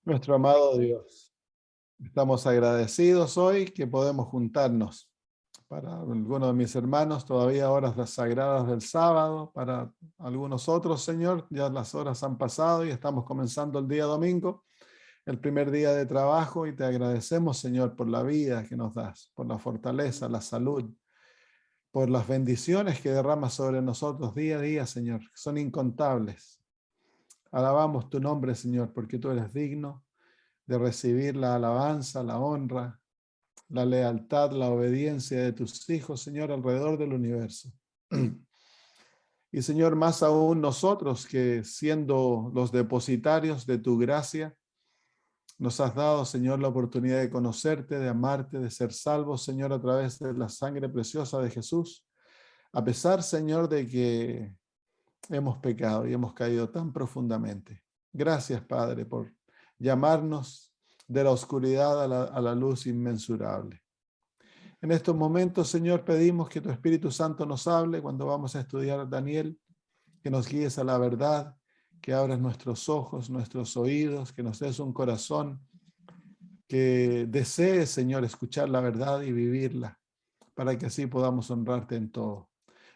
Nuestro amado Dios, estamos agradecidos hoy que podemos juntarnos. Para algunos de mis hermanos, todavía horas las sagradas del sábado. Para algunos otros, Señor, ya las horas han pasado y estamos comenzando el día domingo, el primer día de trabajo, y te agradecemos, Señor, por la vida que nos das, por la fortaleza, la salud, por las bendiciones que derramas sobre nosotros día a día, Señor, que son incontables. Alabamos tu nombre, Señor, porque tú eres digno de recibir la alabanza, la honra, la lealtad, la obediencia de tus hijos, Señor, alrededor del universo. Y Señor, más aún nosotros que siendo los depositarios de tu gracia, nos has dado, Señor, la oportunidad de conocerte, de amarte, de ser salvos, Señor, a través de la sangre preciosa de Jesús. A pesar, Señor, de que hemos pecado y hemos caído tan profundamente. Gracias, Padre, por llamarnos de la oscuridad a la luz inmensurable. En estos momentos, Señor, pedimos que tu Espíritu Santo nos hable cuando vamos a estudiar Daniel, que nos guíes a la verdad, que abras nuestros ojos, nuestros oídos, que nos des un corazón que desee, Señor, escuchar la verdad y vivirla, para que así podamos honrarte en todo.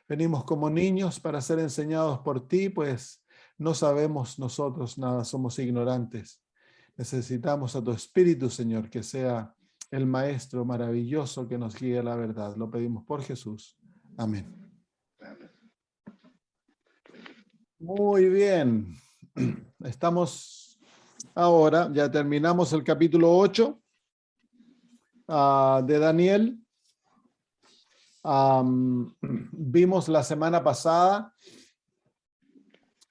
Venimos como niños para ser enseñados por ti, pues no sabemos nosotros nada, somos ignorantes. Necesitamos a tu Espíritu, Señor, que sea el Maestro maravilloso que nos guíe a la verdad. Lo pedimos por Jesús. Amén. Muy bien. Estamos ahora, ya terminamos el capítulo 8 de Daniel. Vimos la semana pasada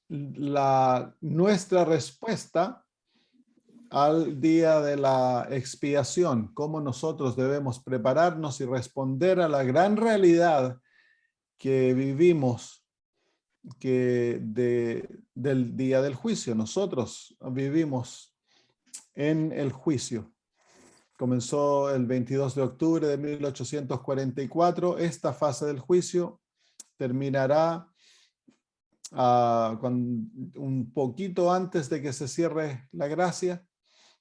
nuestra respuesta al día de la expiación, cómo nosotros debemos prepararnos y responder a la gran realidad que vivimos del día del juicio. Nosotros vivimos en el juicio. Comenzó el 22 de octubre de 1844. Esta fase del juicio terminará un poquito antes de que se cierre la gracia.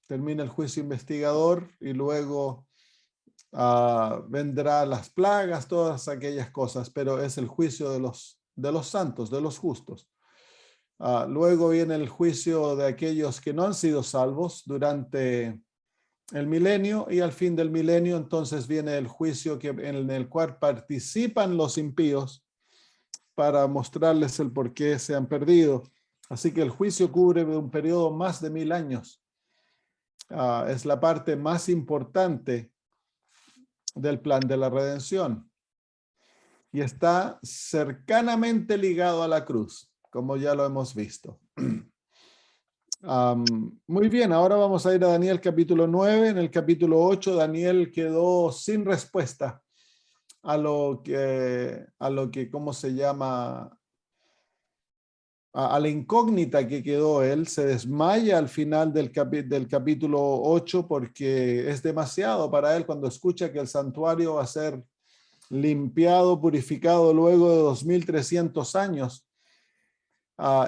Termina el juicio investigador y luego vendrá las plagas, todas aquellas cosas, pero es el juicio de los santos, de los justos. Luego viene el juicio de aquellos que no han sido salvos durante el milenio, y al fin del milenio entonces viene el juicio en el cual participan los impíos para mostrarles el por qué se han perdido. Así que el juicio cubre un periodo más de 1000 años. Es la parte más importante del plan de la redención y está cercanamente ligado a la cruz, como ya lo hemos visto. Muy bien, ahora vamos a ir a Daniel capítulo 9. En el capítulo 8, Daniel quedó sin respuesta a lo que, ¿cómo se llama? A la incógnita que quedó él. Se desmaya al final del capítulo 8 porque es demasiado para él cuando escucha que el santuario va a ser limpiado, purificado luego de 2300 años.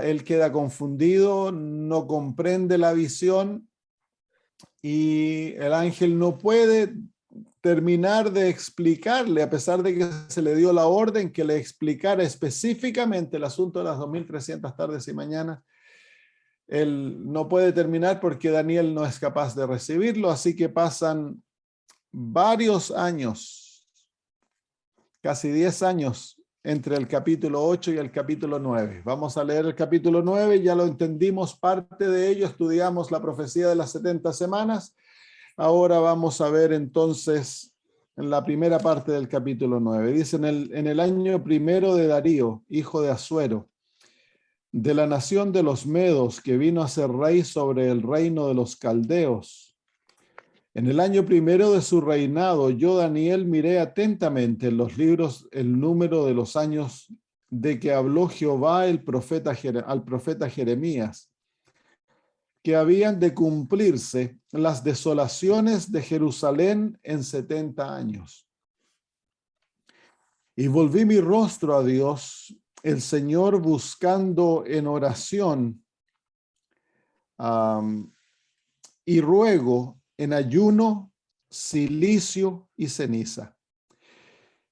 Él queda confundido, no comprende la visión y el ángel no puede terminar de explicarle, a pesar de que se le dio la orden que le explicara específicamente el asunto de las 2300 tardes y mañanas. Él no puede terminar porque Daniel no es capaz de recibirlo, así que pasan varios años, casi 10 años, entre el capítulo 8 y el capítulo 9. Vamos a leer el capítulo 9, ya lo entendimos parte de ello, estudiamos la profecía de las 70 semanas. Ahora vamos a ver entonces en la primera parte del capítulo 9. Dice, en el año primero de Darío, hijo de Asuero, de la nación de los Medos, que vino a ser rey sobre el reino de los caldeos. En el año primero de su reinado, yo, Daniel, miré atentamente en los libros el número de los años de que habló Jehová al profeta Jeremías, que habían de cumplirse las desolaciones de Jerusalén en 70 años. Y volví mi rostro a Dios, el Señor, buscando en oración y ruego en ayuno, cilicio y ceniza.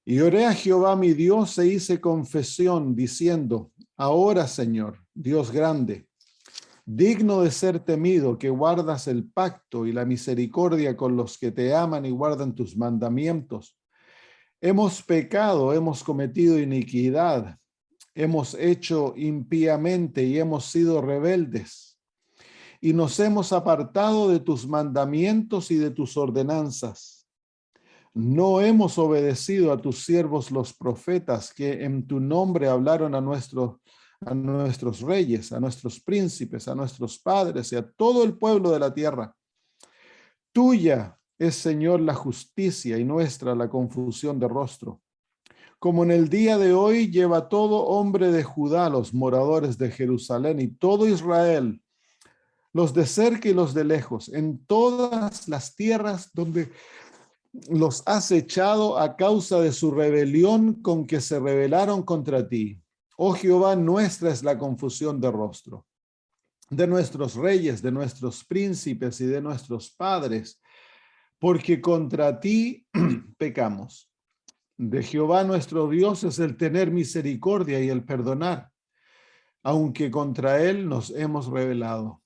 Y oré a Jehová mi Dios e hice confesión diciendo, ahora Señor, Dios grande, digno de ser temido, que guardas el pacto y la misericordia con los que te aman y guardan tus mandamientos. Hemos pecado, hemos cometido iniquidad, hemos hecho impíamente y hemos sido rebeldes. Y nos hemos apartado de tus mandamientos y de tus ordenanzas. No hemos obedecido a tus siervos los profetas, que en tu nombre hablaron a nuestros reyes, a nuestros príncipes, a nuestros padres y a todo el pueblo de la tierra. Tuya es, Señor, la justicia y nuestra la confusión de rostro. Como en el día de hoy lleva todo hombre de Judá, los moradores de Jerusalén y todo Israel, los de cerca y los de lejos, en todas las tierras donde los has echado a causa de su rebelión con que se rebelaron contra ti. Oh Jehová, nuestra es la confusión de rostro, de nuestros reyes, de nuestros príncipes y de nuestros padres, porque contra ti pecamos. De Jehová nuestro Dios es el tener misericordia y el perdonar, aunque contra él nos hemos rebelado.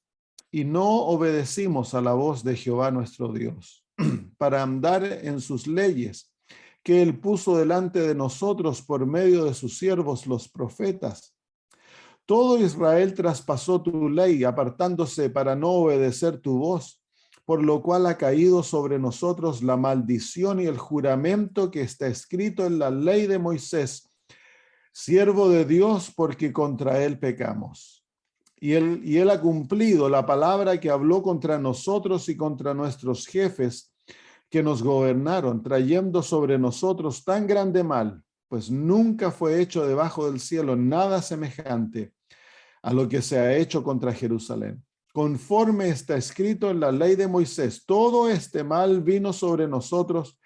Y no obedecimos a la voz de Jehová nuestro Dios, para andar en sus leyes, que él puso delante de nosotros por medio de sus siervos los profetas. Todo Israel traspasó tu ley, apartándose para no obedecer tu voz, por lo cual ha caído sobre nosotros la maldición y el juramento que está escrito en la ley de Moisés, siervo de Dios, porque contra él pecamos. Y él ha cumplido la palabra que habló contra nosotros y contra nuestros jefes que nos gobernaron, trayendo sobre nosotros tan grande mal, pues nunca fue hecho debajo del cielo nada semejante a lo que se ha hecho contra Jerusalén. Conforme está escrito en la ley de Moisés, todo este mal vino sobre nosotros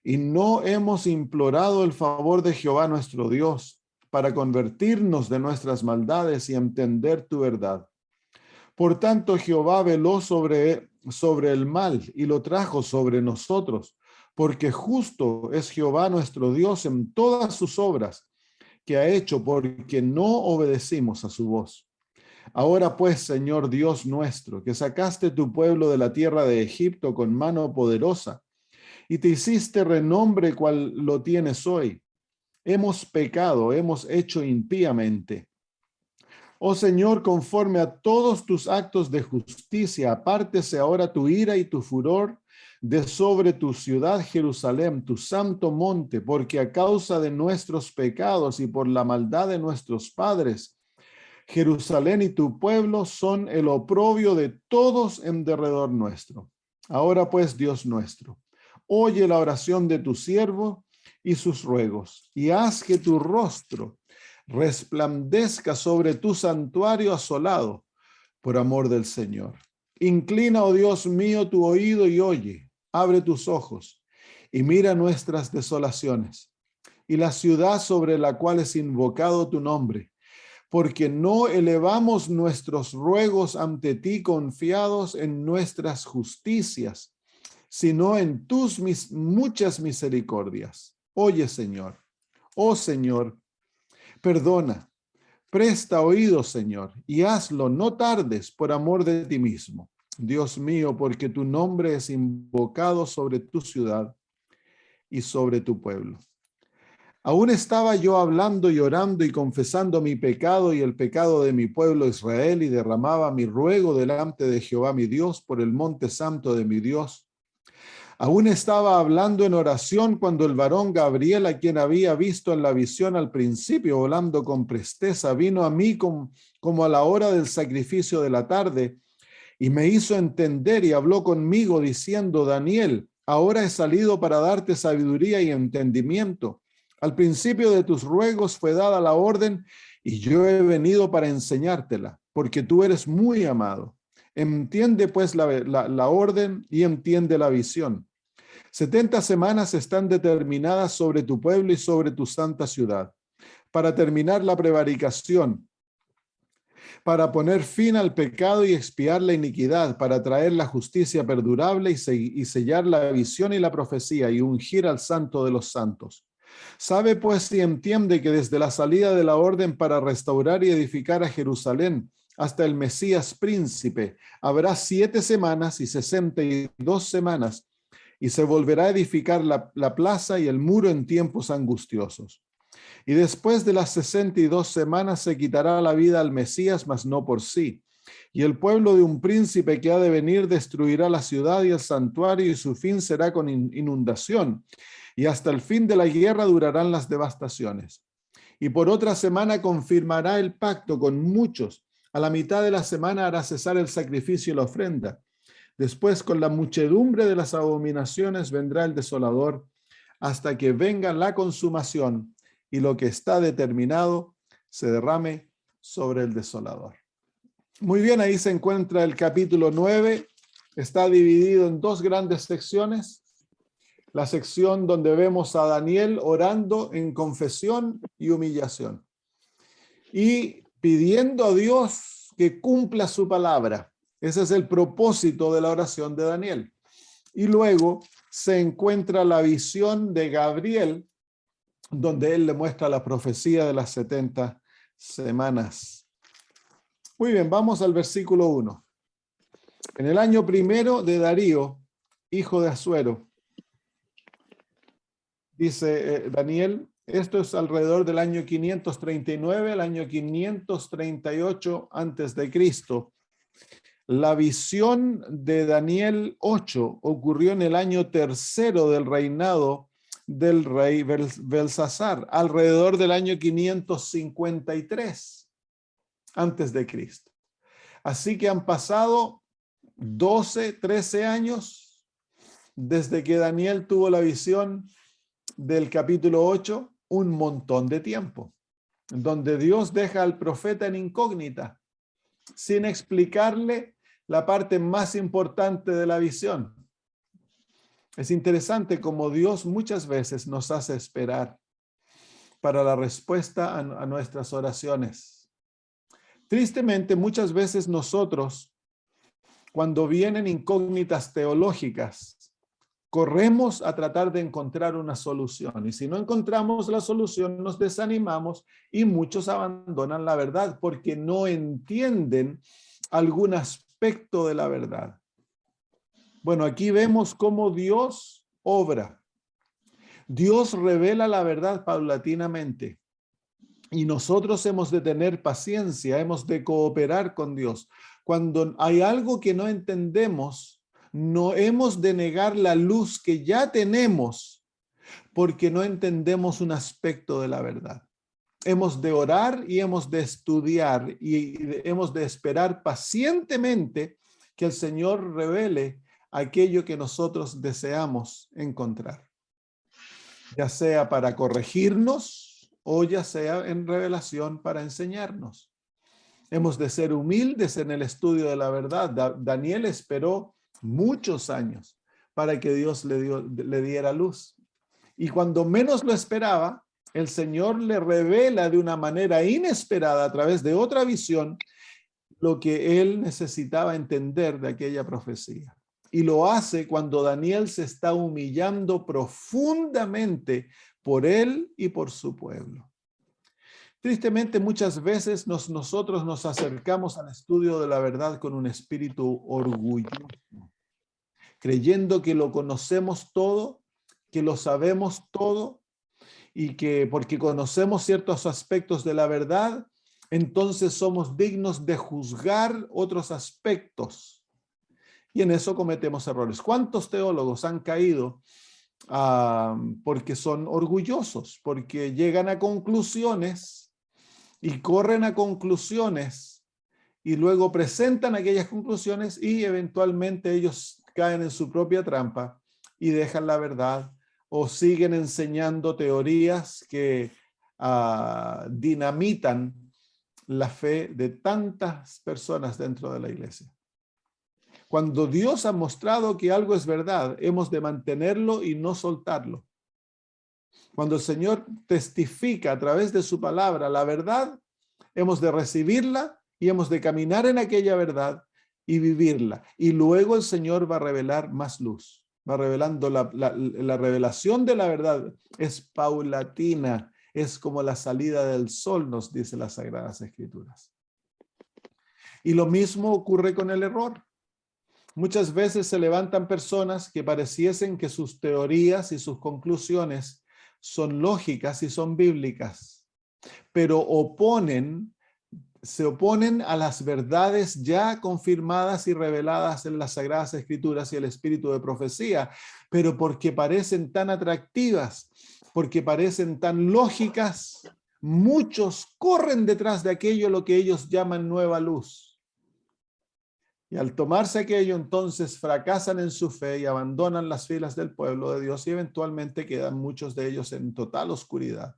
y no hemos implorado el favor de Jehová nuestro Dios para convertirnos de nuestras maldades y entender tu verdad. Por tanto, Jehová veló sobre el mal y lo trajo sobre nosotros, porque justo es Jehová nuestro Dios en todas sus obras que ha hecho, porque no obedecimos a su voz. Ahora pues, Señor Dios nuestro, que sacaste tu pueblo de la tierra de Egipto con mano poderosa, y te hiciste renombre cual lo tienes hoy. Hemos pecado, hemos hecho impíamente. Oh Señor, conforme a todos tus actos de justicia, apártese ahora tu ira y tu furor de sobre tu ciudad Jerusalén, tu santo monte, porque a causa de nuestros pecados y por la maldad de nuestros padres, Jerusalén y tu pueblo son el oprobio de todos en derredor nuestro. Ahora pues, Dios nuestro, oye la oración de tu siervo y sus ruegos, y haz que tu rostro resplandezca sobre tu santuario asolado, por amor del Señor. Inclina, oh Dios mío, tu oído y oye, abre tus ojos y mira nuestras desolaciones y la ciudad sobre la cual es invocado tu nombre, porque no elevamos nuestros ruegos ante ti confiados en nuestras justicias, sino en tus muchas misericordias. Oye, Señor, oh Señor, perdona, presta oído, Señor, y hazlo, no tardes, por amor de ti mismo. Dios mío, porque tu nombre es invocado sobre tu ciudad y sobre tu pueblo. Aún estaba yo hablando y orando y confesando mi pecado y el pecado de mi pueblo Israel, y derramaba mi ruego delante de Jehová mi Dios por el monte santo de mi Dios. Aún estaba hablando en oración cuando el varón Gabriel, a quien había visto en la visión al principio volando con presteza, vino a mí como a la hora del sacrificio de la tarde, y me hizo entender y habló conmigo diciendo: Daniel, ahora he salido para darte sabiduría y entendimiento. Al principio de tus ruegos fue dada la orden, y yo he venido para enseñártela, porque tú eres muy amado. Entiende pues la orden y entiende la visión. 70 semanas están determinadas sobre tu pueblo y sobre tu santa ciudad, para terminar la prevaricación, para poner fin al pecado y expiar la iniquidad, para traer la justicia perdurable y sellar la visión y la profecía y ungir al Santo de los santos. Sabe pues y entiende que desde la salida de la orden para restaurar y edificar a Jerusalén hasta el Mesías príncipe, habrá 7 semanas y 62 semanas, y se volverá a edificar la plaza y el muro en tiempos angustiosos. Y después de las 62 semanas se quitará la vida al Mesías, mas no por sí. Y el pueblo de un príncipe que ha de venir destruirá la ciudad y el santuario, y su fin será con inundación. Y hasta el fin de la guerra durarán las devastaciones. Y por otra semana confirmará el pacto con muchos. A la mitad de la semana hará cesar el sacrificio y la ofrenda. Después, con la muchedumbre de las abominaciones, vendrá el desolador, hasta que venga la consumación y lo que está determinado se derrame sobre el desolador. Muy bien, ahí se encuentra el capítulo 9. Está dividido en 2 grandes secciones. La sección donde vemos a Daniel orando en confesión y humillación y pidiendo a Dios que cumpla su palabra. Ese es el propósito de la oración de Daniel. Y luego se encuentra la visión de Gabriel, donde él le muestra la profecía de las 70 semanas. Muy bien, vamos al versículo 1. En el año primero de Darío, hijo de Asuero, dice Daniel, esto es alrededor del año 539, al año 538 antes de Cristo. La visión de Daniel 8 ocurrió en el año 3 del reinado del rey Belsasar, alrededor del año 553 antes de Cristo. Así que han pasado 12, 13 años desde que Daniel tuvo la visión del capítulo 8, un montón de tiempo, donde Dios deja al profeta en incógnita, sin explicarle la parte más importante de la visión. Es interesante cómo Dios muchas veces nos hace esperar para la respuesta a nuestras oraciones. Tristemente, muchas veces nosotros, cuando vienen incógnitas teológicas, corremos a tratar de encontrar una solución. Y si no encontramos la solución, nos desanimamos y muchos abandonan la verdad porque no entienden algún aspecto de la verdad. Bueno, aquí vemos cómo Dios obra. Dios revela la verdad paulatinamente. Y nosotros hemos de tener paciencia, hemos de cooperar con Dios. Cuando hay algo que no entendemos, no hemos de negar la luz que ya tenemos porque no entendemos un aspecto de la verdad. Hemos de orar y hemos de estudiar y hemos de esperar pacientemente que el Señor revele aquello que nosotros deseamos encontrar, ya sea para corregirnos o ya sea en revelación para enseñarnos. Hemos de ser humildes en el estudio de la verdad. Daniel esperó muchos años para que Dios le diera luz. Y cuando menos lo esperaba, el Señor le revela de una manera inesperada a través de otra visión lo que él necesitaba entender de aquella profecía. Y lo hace cuando Daniel se está humillando profundamente por él y por su pueblo. Tristemente, muchas veces nosotros nos acercamos al estudio de la verdad con un espíritu orgulloso, creyendo que lo conocemos todo, que lo sabemos todo, y que porque conocemos ciertos aspectos de la verdad, entonces somos dignos de juzgar otros aspectos. Y en eso cometemos errores. ¿Cuántos teólogos han caído porque son orgullosos, porque llegan a conclusiones y corren a conclusiones y luego presentan aquellas conclusiones y eventualmente ellos caen en su propia trampa y dejan la verdad o siguen enseñando teorías que dinamitan la fe de tantas personas dentro de la iglesia? Cuando Dios ha mostrado que algo es verdad, hemos de mantenerlo y no soltarlo. Cuando el Señor testifica a través de su palabra la verdad, hemos de recibirla y hemos de caminar en aquella verdad y vivirla. Y luego el Señor va a revelar más luz. Va revelando la revelación de la verdad. Es paulatina, es como la salida del sol, nos dice las Sagradas Escrituras. Y lo mismo ocurre con el error. Muchas veces se levantan personas que pareciesen que sus teorías y sus conclusiones son lógicas y son bíblicas, pero se oponen a las verdades ya confirmadas y reveladas en las Sagradas Escrituras y el espíritu de profecía, pero porque parecen tan atractivas, porque parecen tan lógicas, muchos corren detrás de aquello lo que ellos llaman nueva luz. Y al tomarse aquello, entonces fracasan en su fe y abandonan las filas del pueblo de Dios y eventualmente quedan muchos de ellos en total oscuridad.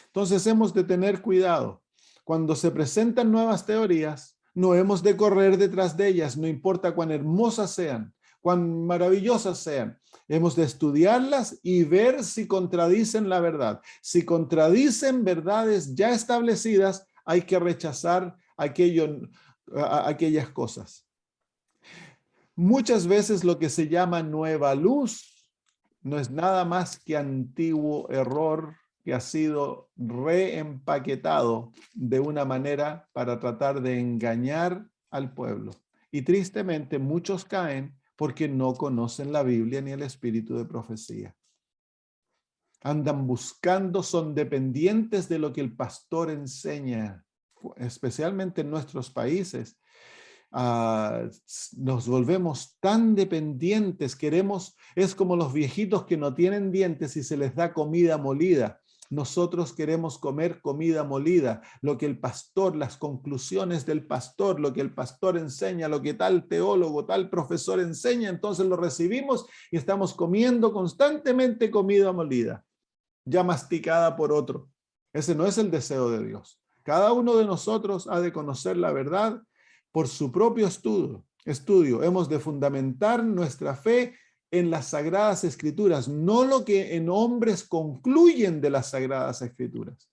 Entonces hemos de tener cuidado. Cuando se presentan nuevas teorías, no hemos de correr detrás de ellas, no importa cuán hermosas sean, cuán maravillosas sean. Hemos de estudiarlas y ver si contradicen la verdad. Si contradicen verdades ya establecidas, hay que rechazar aquellas cosas. Muchas veces lo que se llama nueva luz no es nada más que antiguo error que ha sido reempaquetado de una manera para tratar de engañar al pueblo. Y tristemente muchos caen porque no conocen la Biblia ni el espíritu de profecía. Andan buscando, son dependientes de lo que el pastor enseña, especialmente en nuestros países. Nos volvemos tan dependientes, es como los viejitos que no tienen dientes y se les da comida molida. Nosotros queremos comer comida molida, lo que el pastor, las conclusiones del pastor, lo que el pastor enseña, lo que tal teólogo, tal profesor enseña, entonces lo recibimos y estamos comiendo constantemente comida molida, ya masticada por otro. Ese no es el deseo de Dios. Cada uno de nosotros ha de conocer la verdad por su propio estudio. Hemos de fundamentar nuestra fe en las Sagradas Escrituras, no lo que en hombres concluyen de las Sagradas Escrituras.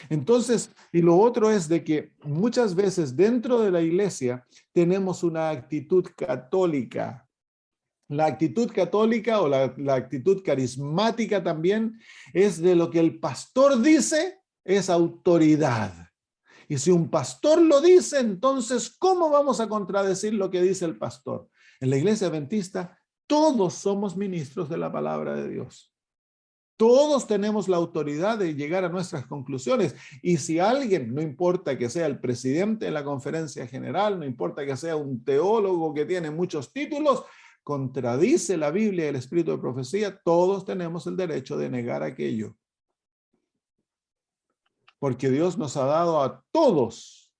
Entonces, y lo otro es de que muchas veces dentro de la iglesia tenemos una actitud católica. La actitud católica o la actitud carismática también es de lo que el pastor dice es autoridad. Y si un pastor lo dice, entonces, ¿cómo vamos a contradecir lo que dice el pastor? En la iglesia adventista, todos somos ministros de la palabra de Dios. Todos tenemos la autoridad de llegar a nuestras conclusiones. Y si alguien, no importa que sea el presidente de la conferencia general, no importa que sea un teólogo que tiene muchos títulos, contradice la Biblia y el espíritu de profecía, todos tenemos el derecho de negar aquello. Porque Dios nos ha dado a todos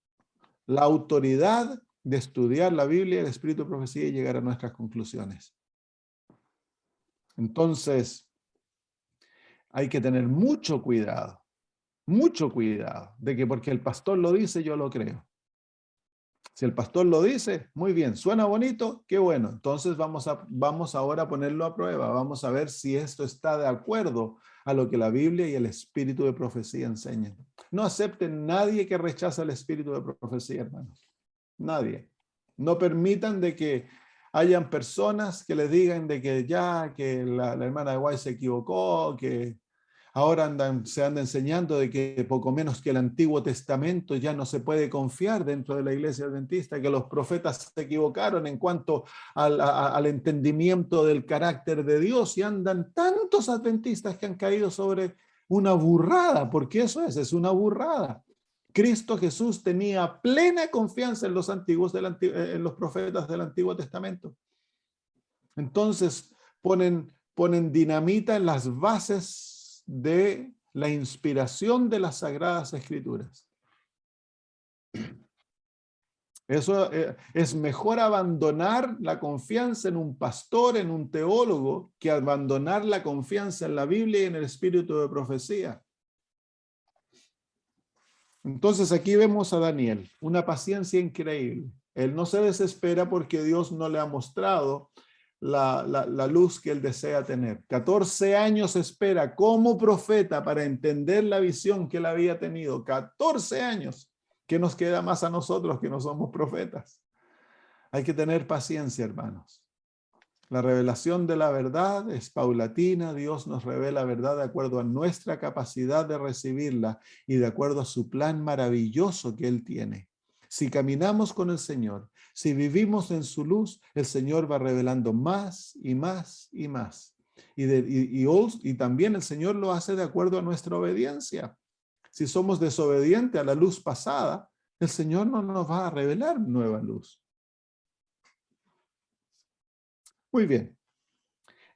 la autoridad de estudiar la Biblia, el espíritu de profecía y llegar a nuestras conclusiones. Entonces, hay que tener mucho cuidado de que porque el pastor lo dice, yo lo creo. Si el pastor lo dice, muy bien, suena bonito, qué bueno. Entonces vamos ahora a ponerlo a prueba, vamos a ver si esto está de acuerdo a lo que la Biblia y el espíritu de profecía enseñan. No acepten nadie que rechaza el espíritu de profecía, hermanos. Nadie. No permitan de que hayan personas que les digan de que que la hermana de White se equivocó, que ahora se anda enseñando de que poco menos que el Antiguo Testamento ya no se puede confiar dentro de la iglesia adventista, que los profetas se equivocaron en cuanto al entendimiento del carácter de Dios, y andan tantos adventistas que han caído sobre una burrada, porque eso es una burrada. Cristo Jesús tenía plena confianza en los en los profetas del Antiguo Testamento. Entonces ponen dinamita en las bases de la inspiración de las Sagradas Escrituras. Eso es mejor abandonar la confianza en un pastor, en un teólogo, que abandonar la confianza en la Biblia y en el espíritu de profecía. Entonces aquí vemos a Daniel, una paciencia increíble. Él no se desespera porque Dios no le ha mostrado la luz que él desea tener. 14 años espera como profeta para entender la visión que él había tenido. 14 años. ¿Qué nos queda más a nosotros que no somos profetas? Hay que tener paciencia, hermanos. La revelación de la verdad es paulatina. Dios nos revela verdad de acuerdo a nuestra capacidad de recibirla y de acuerdo a su plan maravilloso que Él tiene. Si caminamos con el Señor, si vivimos en su luz, el Señor va revelando más y más y más. Y también el Señor lo hace de acuerdo a nuestra obediencia. Si somos desobedientes a la luz pasada, el Señor no nos va a revelar nueva luz. Muy bien.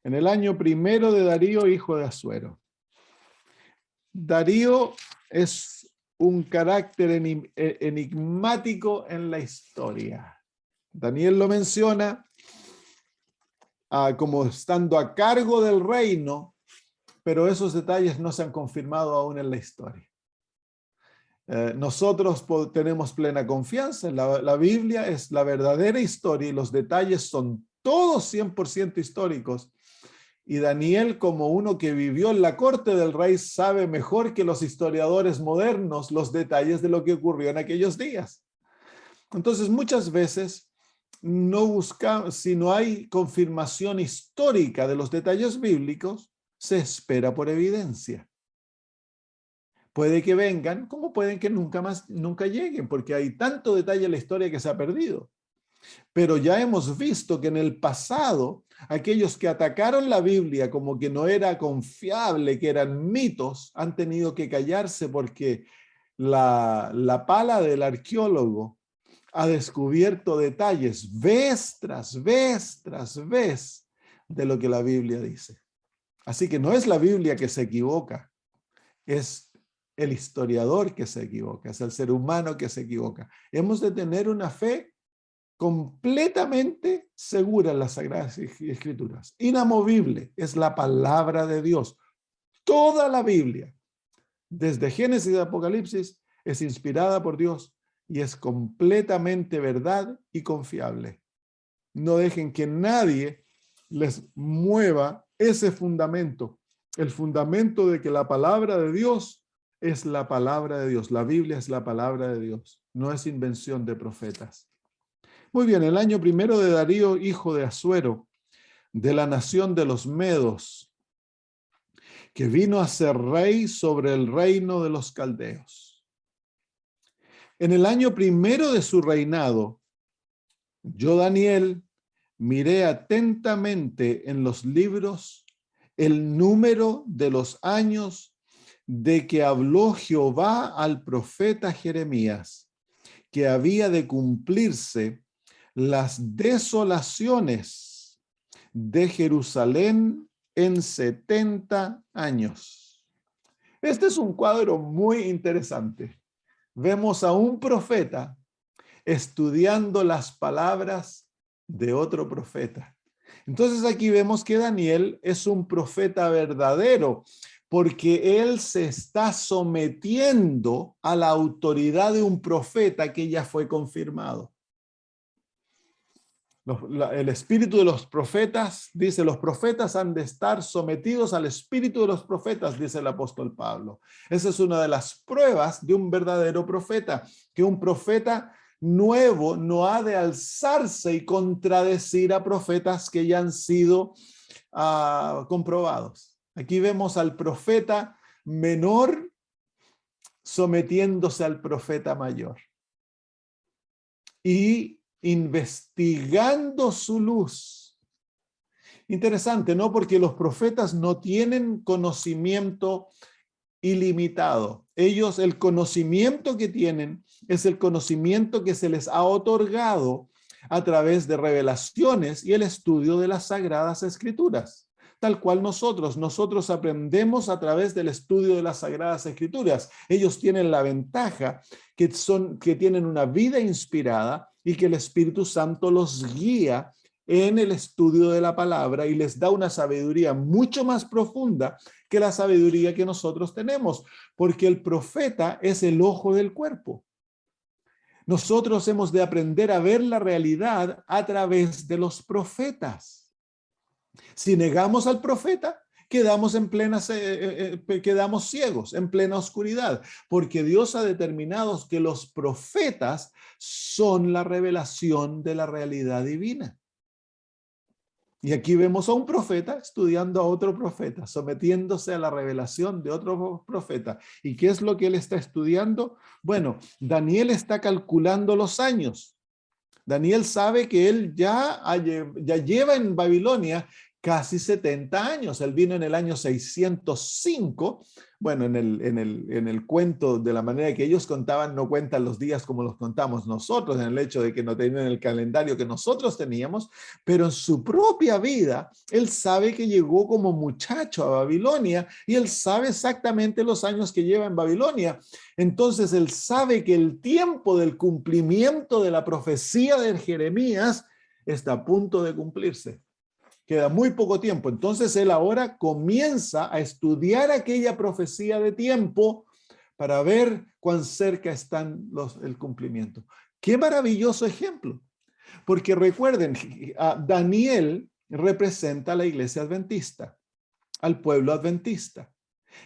En el año primero de Darío, hijo de Asuero. Darío es un carácter enigmático en la historia. Daniel lo menciona como estando a cargo del reino, pero esos detalles no se han confirmado aún en la historia. Nosotros tenemos plena confianza. La Biblia es la verdadera historia y los detalles son todos 100% históricos. Y Daniel, como uno que vivió en la corte del rey, sabe mejor que los historiadores modernos los detalles de lo que ocurrió en aquellos días. Entonces, muchas veces no buscamos, si no hay confirmación histórica de los detalles bíblicos, se espera por evidencia. Puede que vengan, como pueden que nunca lleguen, porque hay tanto detalle en la historia que se ha perdido. Pero ya hemos visto que en el pasado, aquellos que atacaron la Biblia como que no era confiable, que eran mitos, han tenido que callarse porque la pala del arqueólogo ha descubierto detalles vez tras vez tras vez de lo que la Biblia dice. Así que no es la Biblia que se equivoca, es el historiador que se equivoca, es el ser humano que se equivoca. Hemos de tener una fe completamente segura en las Sagradas Escrituras. Inamovible, es la palabra de Dios. Toda la Biblia, desde Génesis a Apocalipsis, es inspirada por Dios y es completamente verdad y confiable. No dejen que nadie les mueva ese fundamento, el fundamento de que la palabra de Dios es la palabra de Dios. La Biblia es la palabra de Dios, no es invención de profetas. Muy bien, el año primero de Darío, hijo de Asuero, de la nación de los Medos, que vino a ser rey sobre el reino de los caldeos. En el año primero de su reinado, yo, Daniel, miré atentamente en los libros el número de los años de que habló Jehová al profeta Jeremías, que había de cumplirse las desolaciones de Jerusalén en 70 años. Este es un cuadro muy interesante. Vemos a un profeta estudiando las palabras de otro profeta. Entonces aquí vemos que Daniel es un profeta verdadero, porque él se está sometiendo a la autoridad de un profeta que ya fue confirmado. El espíritu de los profetas, dice, los profetas han de estar sometidos al espíritu de los profetas, dice el apóstol Pablo. Esa es una de las pruebas de un verdadero profeta, que un profeta nuevo no ha de alzarse y contradecir a profetas que ya han sido comprobados. Aquí vemos al profeta menor sometiéndose al profeta mayor y investigando su luz. Interesante, ¿no? Porque los profetas no tienen conocimiento ilimitado. Ellos, el conocimiento que tienen es el conocimiento que se les ha otorgado a través de revelaciones y el estudio de las Sagradas Escrituras. Tal cual nosotros aprendemos a través del estudio de las Sagradas Escrituras. Ellos tienen la ventaja que tienen una vida inspirada y que el Espíritu Santo los guía en el estudio de la palabra y les da una sabiduría mucho más profunda que la sabiduría que nosotros tenemos, porque el profeta es el ojo del cuerpo. Nosotros hemos de aprender a ver la realidad a través de los profetas. Si negamos al profeta, quedamos quedamos ciegos, en plena oscuridad, porque Dios ha determinado que los profetas son la revelación de la realidad divina. Y aquí vemos a un profeta estudiando a otro profeta, sometiéndose a la revelación de otro profeta. ¿Y qué es lo que él está estudiando? Bueno, Daniel está calculando los años. Daniel sabe que él ya lleva en Babilonia casi 70 años. Él vino en el año 605. Bueno, en el cuento, de la manera que ellos contaban, no cuentan los días como los contamos nosotros, en el hecho de que no tenían el calendario que nosotros teníamos, pero en su propia vida, él sabe que llegó como muchacho a Babilonia y él sabe exactamente los años que lleva en Babilonia. Entonces él sabe que el tiempo del cumplimiento de la profecía de Jeremías está a punto de cumplirse. Queda muy poco tiempo. Entonces él ahora comienza a estudiar aquella profecía de tiempo para ver cuán cerca están el cumplimiento. Qué maravilloso ejemplo. Porque recuerden, Daniel representa a la iglesia adventista, al pueblo adventista.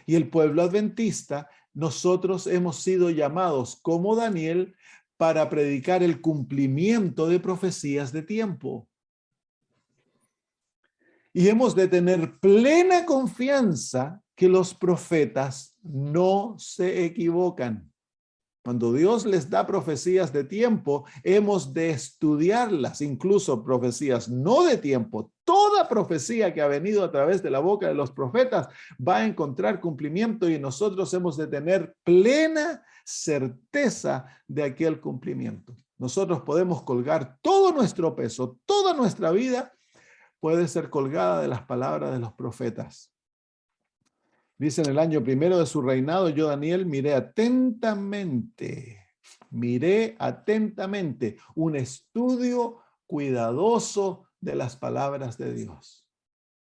Y el pueblo adventista, nosotros hemos sido llamados como Daniel para predicar el cumplimiento de profecías de tiempo. Y hemos de tener plena confianza que los profetas no se equivocan. Cuando Dios les da profecías de tiempo, hemos de estudiarlas, incluso profecías no de tiempo. Toda profecía que ha venido a través de la boca de los profetas va a encontrar cumplimiento y nosotros hemos de tener plena certeza de aquel cumplimiento. Nosotros podemos colgar todo nuestro peso, toda nuestra vida puede ser colgada de las palabras de los profetas. Dice: en el año primero de su reinado, yo, Daniel, miré atentamente un estudio cuidadoso de las palabras de Dios.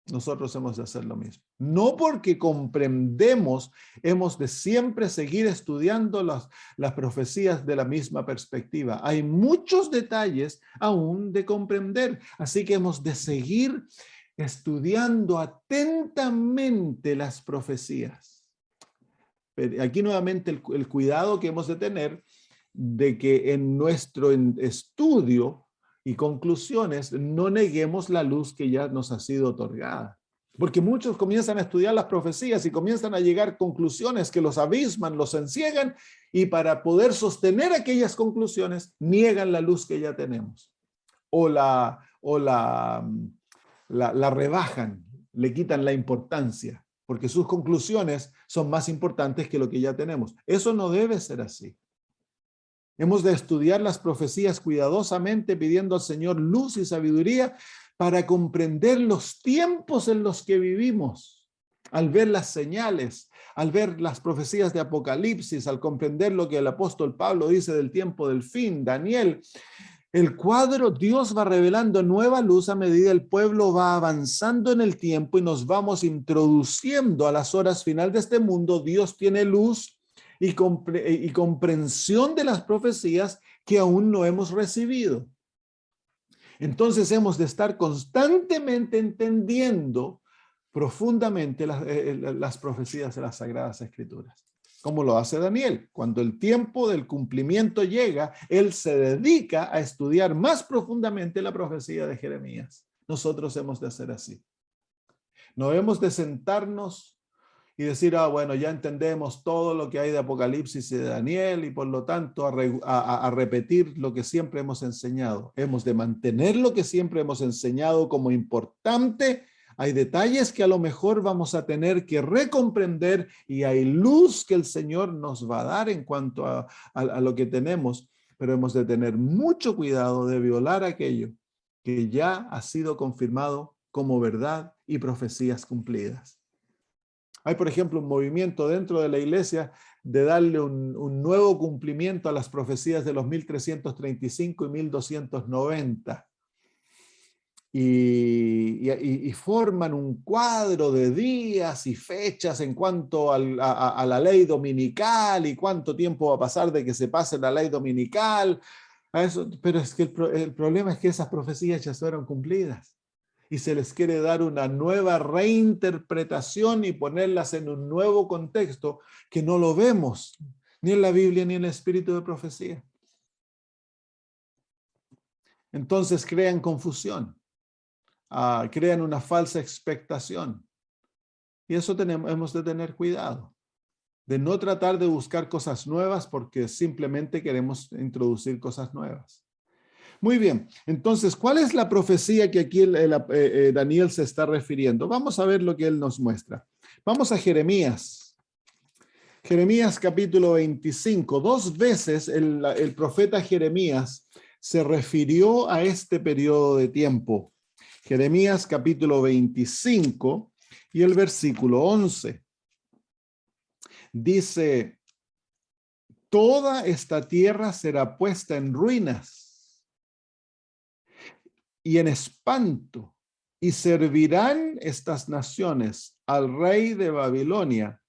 Nosotros hemos de hacer lo mismo. No porque comprendemos, hemos de siempre seguir estudiando las profecías de la misma perspectiva. Hay muchos detalles aún de comprender, así que hemos de seguir estudiando atentamente las profecías. Aquí nuevamente el cuidado que hemos de tener de que en nuestro estudio y conclusiones no neguemos la luz que ya nos ha sido otorgada. Porque muchos comienzan a estudiar las profecías y comienzan a llegar a conclusiones que los abisman, los enciegan, y para poder sostener aquellas conclusiones niegan la luz que ya tenemos. O la rebajan, le quitan la importancia, porque sus conclusiones son más importantes que lo que ya tenemos. Eso no debe ser así. Hemos de estudiar las profecías cuidadosamente, pidiendo al Señor luz y sabiduría para comprender los tiempos en los que vivimos. Al ver las señales, al ver las profecías de Apocalipsis, al comprender lo que el apóstol Pablo dice del tiempo del fin, Daniel, el cuadro, Dios va revelando nueva luz a medida el pueblo va avanzando en el tiempo y nos vamos introduciendo a las horas final de este mundo. Dios tiene luz y comprensión de las profecías que aún no hemos recibido. Entonces hemos de estar constantemente entendiendo profundamente las profecías de las Sagradas Escrituras. Como lo hace Daniel. Cuando el tiempo del cumplimiento llega, él se dedica a estudiar más profundamente la profecía de Jeremías. Nosotros hemos de hacer así. No hemos de sentarnos y decir: bueno, ya entendemos todo lo que hay de Apocalipsis y de Daniel, y por lo tanto a repetir lo que siempre hemos enseñado. Hemos de mantener lo que siempre hemos enseñado como importante. Hay detalles que a lo mejor vamos a tener que recomprender y hay luz que el Señor nos va a dar en cuanto a lo que tenemos, pero hemos de tener mucho cuidado de violar aquello que ya ha sido confirmado como verdad y profecías cumplidas. Hay, por ejemplo, un movimiento dentro de la iglesia de darle un nuevo cumplimiento a las profecías de los 1335 y 1290. Y forman un cuadro de días y fechas en cuanto a la ley dominical y cuánto tiempo va a pasar de que se pase la ley dominical. Pero es que el problema es que esas profecías ya fueron cumplidas. y se les quiere dar una nueva reinterpretación y ponerlas en un nuevo contexto que no lo vemos ni en la Biblia ni en el espíritu de profecía. Entonces crean confusión, crean una falsa expectación. Y eso hemos de tener cuidado, de no tratar de buscar cosas nuevas porque simplemente queremos introducir cosas nuevas. Muy bien, entonces, ¿cuál es la profecía que aquí Daniel se está refiriendo? Vamos a ver lo que él nos muestra. Vamos a Jeremías. Jeremías capítulo 25. 2 veces el profeta Jeremías se refirió a este periodo de tiempo. Jeremías capítulo 25 y el versículo 11. Dice, toda esta tierra será puesta en ruinas y en espanto, y servirán estas naciones al rey de Babilonia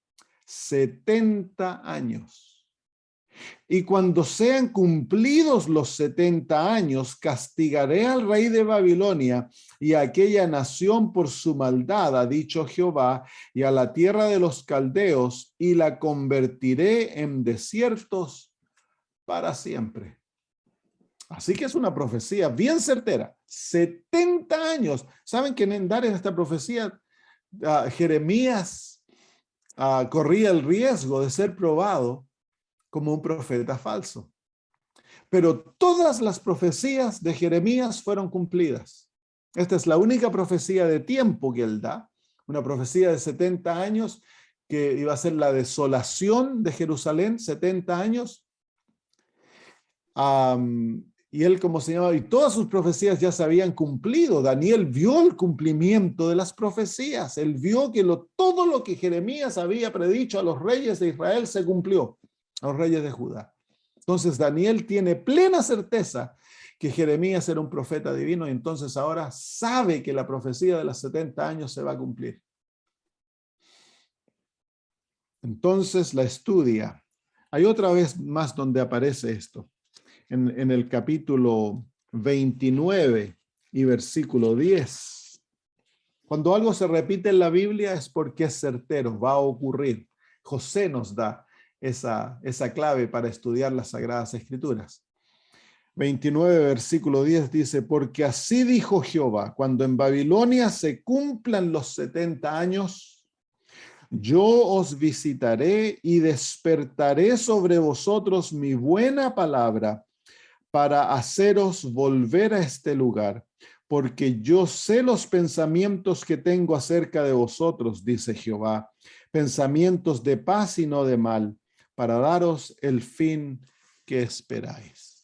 70 años. Y cuando sean cumplidos los 70 años, castigaré al rey de Babilonia y a aquella nación por su maldad, ha dicho Jehová, y a la tierra de los caldeos, y la convertiré en desiertos para siempre. Así que es una profecía bien certera. 70 años. ¿Saben que en dar en esta profecía Jeremías corría el riesgo de ser probado como un profeta falso? Pero todas las profecías de Jeremías fueron cumplidas. Esta es la única profecía de tiempo que él da, una profecía de 70 años que iba a ser la desolación de Jerusalén, 70 años. Y él, como se llama, y todas sus profecías ya se habían cumplido. Daniel vio el cumplimiento de las profecías. Él vio que todo lo que Jeremías había predicho a los reyes de Israel se cumplió, a los reyes de Judá. Entonces Daniel tiene plena certeza que Jeremías era un profeta divino y entonces ahora sabe que la profecía de los 70 años se va a cumplir. Entonces la estudia. Hay otra vez más donde aparece esto. En el capítulo 29 y versículo 10. Cuando algo se repite en la Biblia es porque es certero, va a ocurrir. José nos da esa clave para estudiar las Sagradas Escrituras. 29, versículo 10 dice, porque así dijo Jehová, cuando en Babilonia se cumplan los 70 años, yo os visitaré y despertaré sobre vosotros mi buena palabra para haceros volver a este lugar, porque yo sé los pensamientos que tengo acerca de vosotros, dice Jehová, pensamientos de paz y no de mal, para daros el fin que esperáis.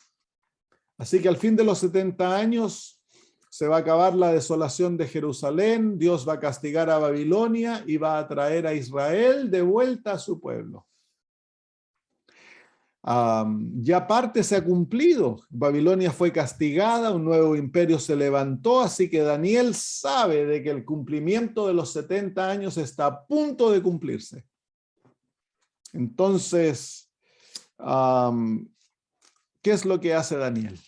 Así que al fin de los 70 años se va a acabar la desolación de Jerusalén, Dios va a castigar a Babilonia y va a traer a Israel de vuelta a su pueblo. Ya parte se ha cumplido. Babilonia fue castigada, un nuevo imperio se levantó, así que Daniel sabe de que el cumplimiento de los 70 años está a punto de cumplirse. Entonces, ¿qué es lo que hace Daniel?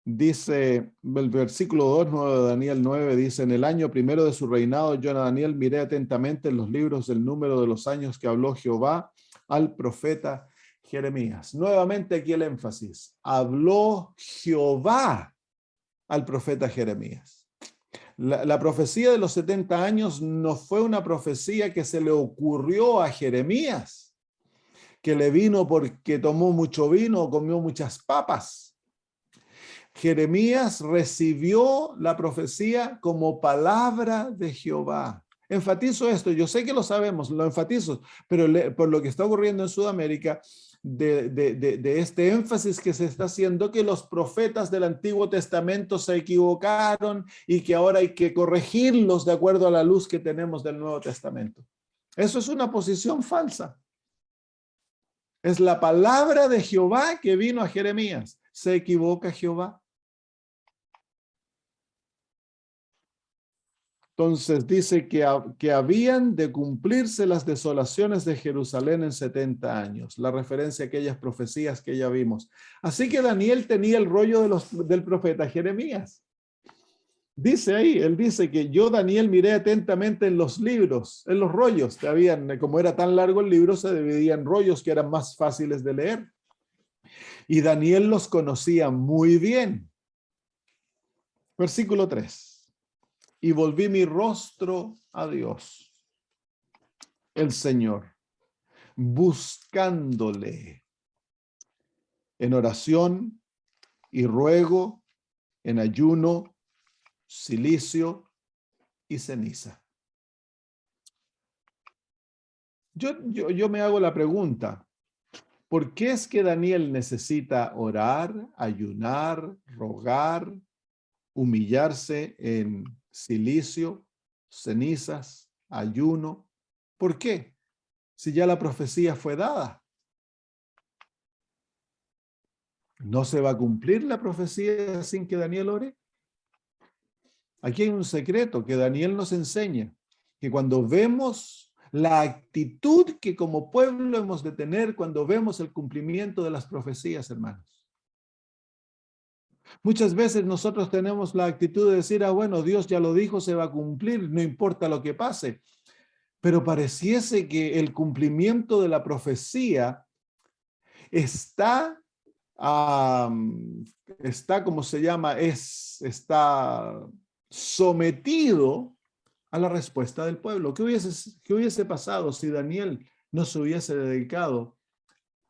Dice el versículo 2 de Daniel 9, dice, en el año primero de su reinado, yo, Daniel, miré atentamente en los libros del número de los años que habló Jehová al profeta Jeremías. Nuevamente aquí el énfasis. Habló Jehová al profeta Jeremías. La profecía de los 70 años no fue una profecía que se le ocurrió a Jeremías, que le vino porque tomó mucho vino o comió muchas papas. Jeremías recibió la profecía como palabra de Jehová. Enfatizo esto, yo sé que lo sabemos, lo enfatizo, pero por lo que está ocurriendo en Sudamérica, de este énfasis que se está haciendo, que los profetas del Antiguo Testamento se equivocaron y que ahora hay que corregirlos de acuerdo a la luz que tenemos del Nuevo Testamento. Eso es una posición falsa. Es la palabra de Jehová que vino a Jeremías. ¿Se equivoca Jehová? Entonces dice que habían de cumplirse las desolaciones de Jerusalén en 70 años, la referencia a aquellas profecías que ya vimos. Así que Daniel tenía el rollo del profeta Jeremías. Dice ahí, él dice que yo, Daniel, miré atentamente en los libros, en los rollos que habían, como era tan largo el libro, se dividía en rollos que eran más fáciles de leer. Y Daniel los conocía muy bien. Versículo 3. Y volví mi rostro a Dios, el Señor, buscándole en oración y ruego, en ayuno, cilicio y ceniza. Yo me hago la pregunta, ¿por qué es que Daniel necesita orar, ayunar, rogar, humillarse en cilicio, cenizas, ayuno? ¿Por qué? Si ya la profecía fue dada. ¿No se va a cumplir la profecía sin que Daniel ore? Aquí hay un secreto que Daniel nos enseña, que cuando vemos la actitud que como pueblo hemos de tener cuando vemos el cumplimiento de las profecías, hermanos. Muchas veces nosotros tenemos la actitud de decir, bueno, Dios ya lo dijo, se va a cumplir, no importa lo que pase. Pero pareciese que el cumplimiento de la profecía está, ¿cómo se llama? Está sometido a la respuesta del pueblo. ¿Qué hubiese pasado si Daniel no se hubiese dedicado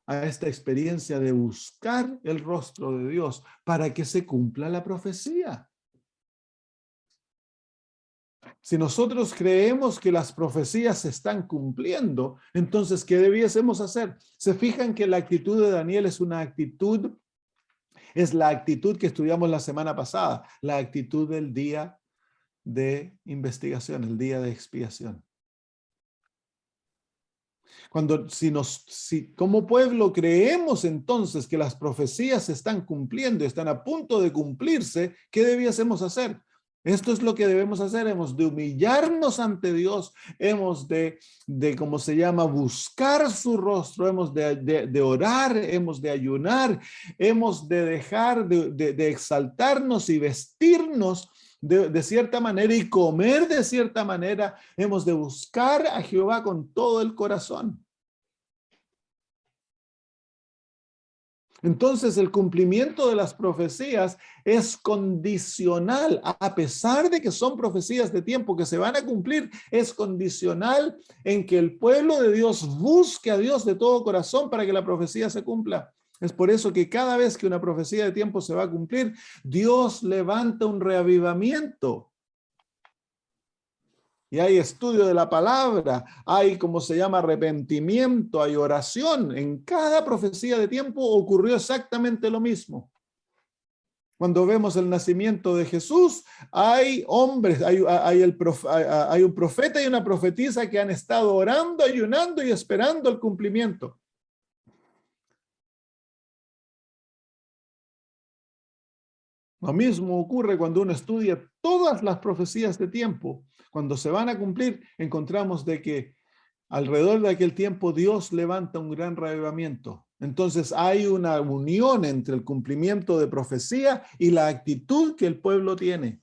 a esta experiencia de buscar el rostro de Dios para que se cumpla la profecía? Si nosotros creemos que las profecías se están cumpliendo, entonces, ¿qué debiésemos hacer? Se fijan que la actitud de Daniel es la actitud que estudiamos la semana pasada, la actitud del día de investigación, el día de expiación. Si como pueblo creemos entonces que las profecías se están cumpliendo, están a punto de cumplirse, ¿qué debiésemos hacer? Esto es lo que debemos hacer, hemos de humillarnos ante Dios, hemos ¿cómo se llama? Buscar su rostro, hemos de orar, hemos de ayunar, hemos de dejar de exaltarnos y vestirnos de cierta manera y comer de cierta manera. Hemos de buscar a Jehová con todo el corazón. Entonces el cumplimiento de las profecías es condicional, a pesar de que son profecías de tiempo que se van a cumplir, es condicional en que el pueblo de Dios busque a Dios de todo corazón para que la profecía se cumpla. Es por eso que cada vez que una profecía de tiempo se va a cumplir, Dios levanta un reavivamiento. Y hay estudio de la palabra, hay, como se llama, arrepentimiento, hay oración. En cada profecía de tiempo ocurrió exactamente lo mismo. Cuando vemos el nacimiento de Jesús, hay hombres, hay un profeta y una profetisa que han estado orando, ayunando y esperando el cumplimiento. Lo mismo ocurre cuando uno estudia todas las profecías de tiempo. Cuando se van a cumplir, encontramos de que alrededor de aquel tiempo Dios levanta un gran reavivamiento. Entonces hay una unión entre el cumplimiento de profecía y la actitud que el pueblo tiene.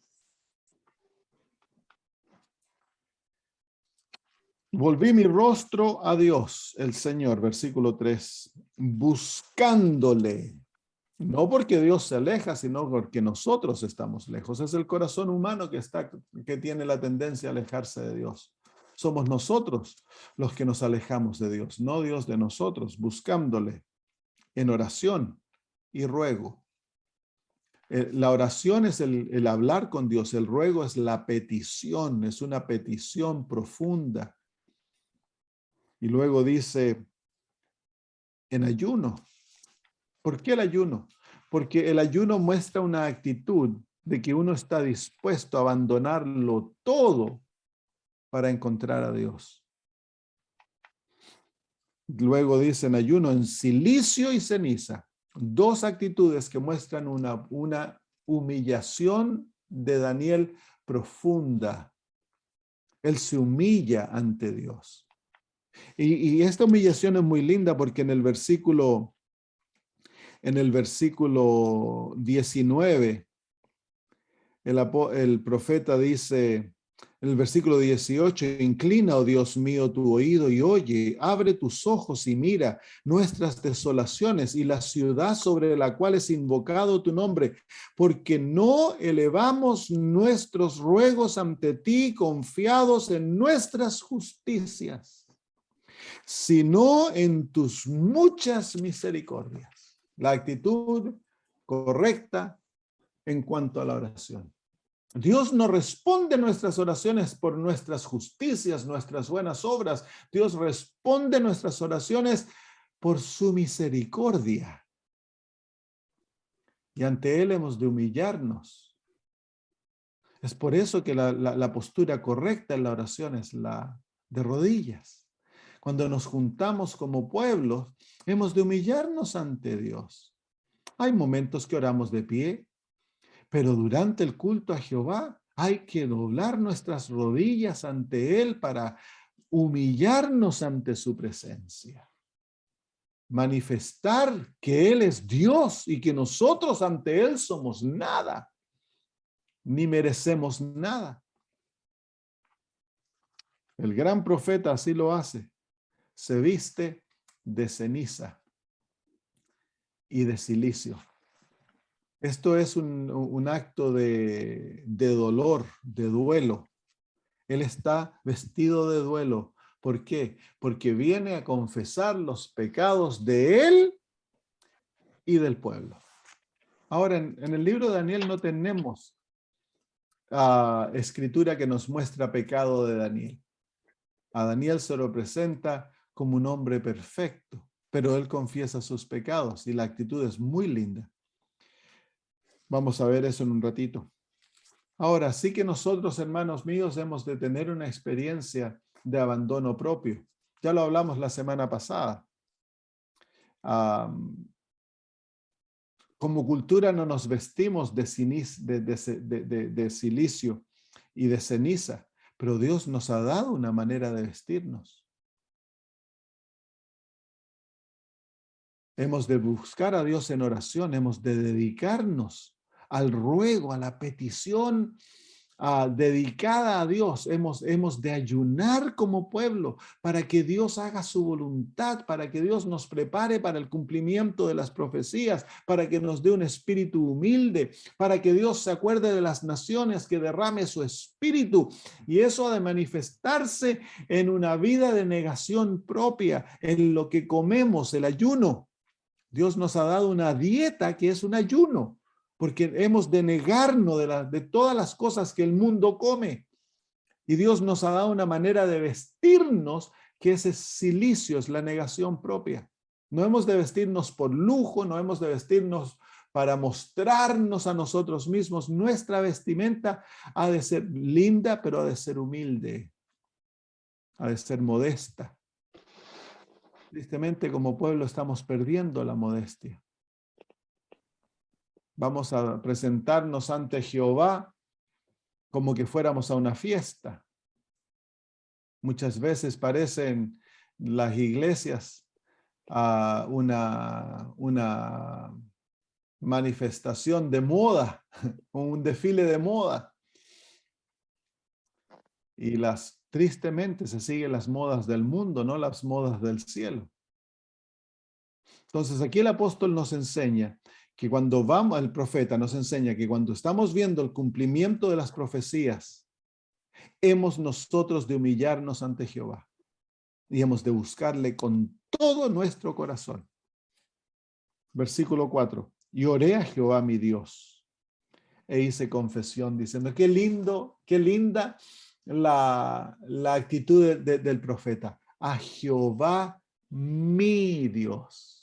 Volví mi rostro a Dios, el Señor, versículo 3, buscándole. No porque Dios se aleja, sino porque nosotros estamos lejos. Es el corazón humano que tiene la tendencia a alejarse de Dios. Somos nosotros los que nos alejamos de Dios, no Dios de nosotros, buscándole en oración y ruego. La oración es el hablar con Dios, el ruego es la petición, es una petición profunda. Y luego dice, en ayuno. ¿Por qué el ayuno? Porque el ayuno muestra una actitud de que uno está dispuesto a abandonarlo todo para encontrar a Dios. Luego dice en ayuno, en cilicio y ceniza. Dos actitudes que muestran una humillación de Daniel profunda. Él se humilla ante Dios. Y esta humillación es muy linda porque en el versículo 19 el profeta dice en el versículo 18, inclina, oh Dios mío, tu oído y oye, abre tus ojos y mira nuestras desolaciones y la ciudad sobre la cual es invocado tu nombre, porque no elevamos nuestros ruegos ante ti confiados en nuestras justicias, sino en tus muchas misericordias. La actitud correcta en cuanto a la oración. Dios no responde nuestras oraciones por nuestras justicias, nuestras buenas obras. Dios responde nuestras oraciones por su misericordia. Y ante Él hemos de humillarnos. Es por eso que la postura correcta en la oración es la de rodillas. Cuando nos juntamos como pueblo, hemos de humillarnos ante Dios. Hay momentos que oramos de pie, pero durante el culto a Jehová hay que doblar nuestras rodillas ante Él para humillarnos ante su presencia. Manifestar que Él es Dios y que nosotros ante Él somos nada, ni merecemos nada. El gran profeta así lo hace. Se viste de ceniza y de silicio. Esto es un acto de dolor, de duelo. Él está vestido de duelo. ¿Por qué? Porque viene a confesar los pecados de él y del pueblo. Ahora, en el libro de Daniel no tenemos escritura que nos muestra pecado de Daniel. A Daniel se lo presenta como un hombre perfecto, pero él confiesa sus pecados y la actitud es muy linda. Vamos a ver eso en un ratito. Ahora, sí que nosotros, hermanos míos, hemos de tener una experiencia de abandono propio. Ya lo hablamos la semana pasada. Como cultura no nos vestimos de silicio y de ceniza, pero Dios nos ha dado una manera de vestirnos. Hemos de buscar a Dios en oración, hemos de dedicarnos al ruego, a la petición dedicada a Dios. Hemos de ayunar como pueblo para que Dios haga su voluntad, para que Dios nos prepare para el cumplimiento de las profecías, para que nos dé un espíritu humilde, para que Dios se acuerde de las naciones, que derrame su espíritu. Y eso ha de manifestarse en una vida de negación propia, en lo que comemos, el ayuno. Dios nos ha dado una dieta que es un ayuno, porque hemos de negarnos de todas las cosas que el mundo come. Y Dios nos ha dado una manera de vestirnos que ese silicio es la negación propia. No hemos de vestirnos por lujo, no hemos de vestirnos para mostrarnos a nosotros mismos. Nuestra vestimenta ha de ser linda, pero ha de ser humilde, ha de ser modesta. Tristemente, como pueblo estamos perdiendo la modestia. Vamos a presentarnos ante Jehová como que fuéramos a una fiesta. Muchas veces parecen las iglesias una manifestación de moda, un desfile de moda. Y tristemente se siguen las modas del mundo, no las modas del cielo. Entonces aquí el apóstol nos enseña que cuando vamos, el profeta nos enseña que cuando estamos viendo el cumplimiento de las profecías, hemos nosotros de humillarnos ante Jehová y hemos de buscarle con todo nuestro corazón. Versículo 4. Y oré a Jehová mi Dios e hice confesión diciendo, qué lindo, qué linda la actitud del profeta. A Jehová mi Dios.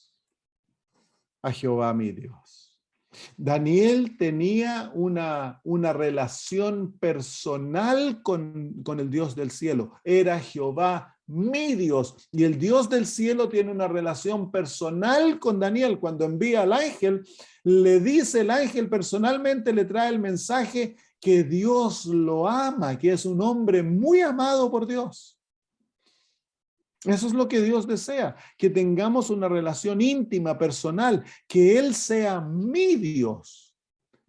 A Jehová mi Dios. Daniel tenía una relación personal con el Dios del cielo. Era Jehová mi Dios. Y el Dios del cielo tiene una relación personal con Daniel. Cuando envía al ángel, le dice el ángel personalmente, le trae el mensaje que Dios lo ama, que es un hombre muy amado por Dios. Eso es lo que Dios desea, que tengamos una relación íntima, personal, que Él sea mi Dios.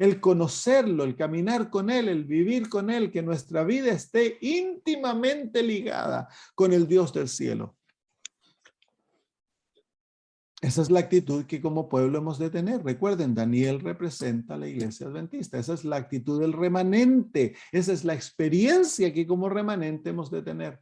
el conocerlo, el caminar con Él, el vivir con Él, que nuestra vida esté íntimamente ligada con el Dios del cielo. Esa es la actitud que como pueblo hemos de tener. Recuerden, Daniel representa a la iglesia adventista. Esa es la actitud del remanente. Esa es la experiencia que como remanente hemos de tener.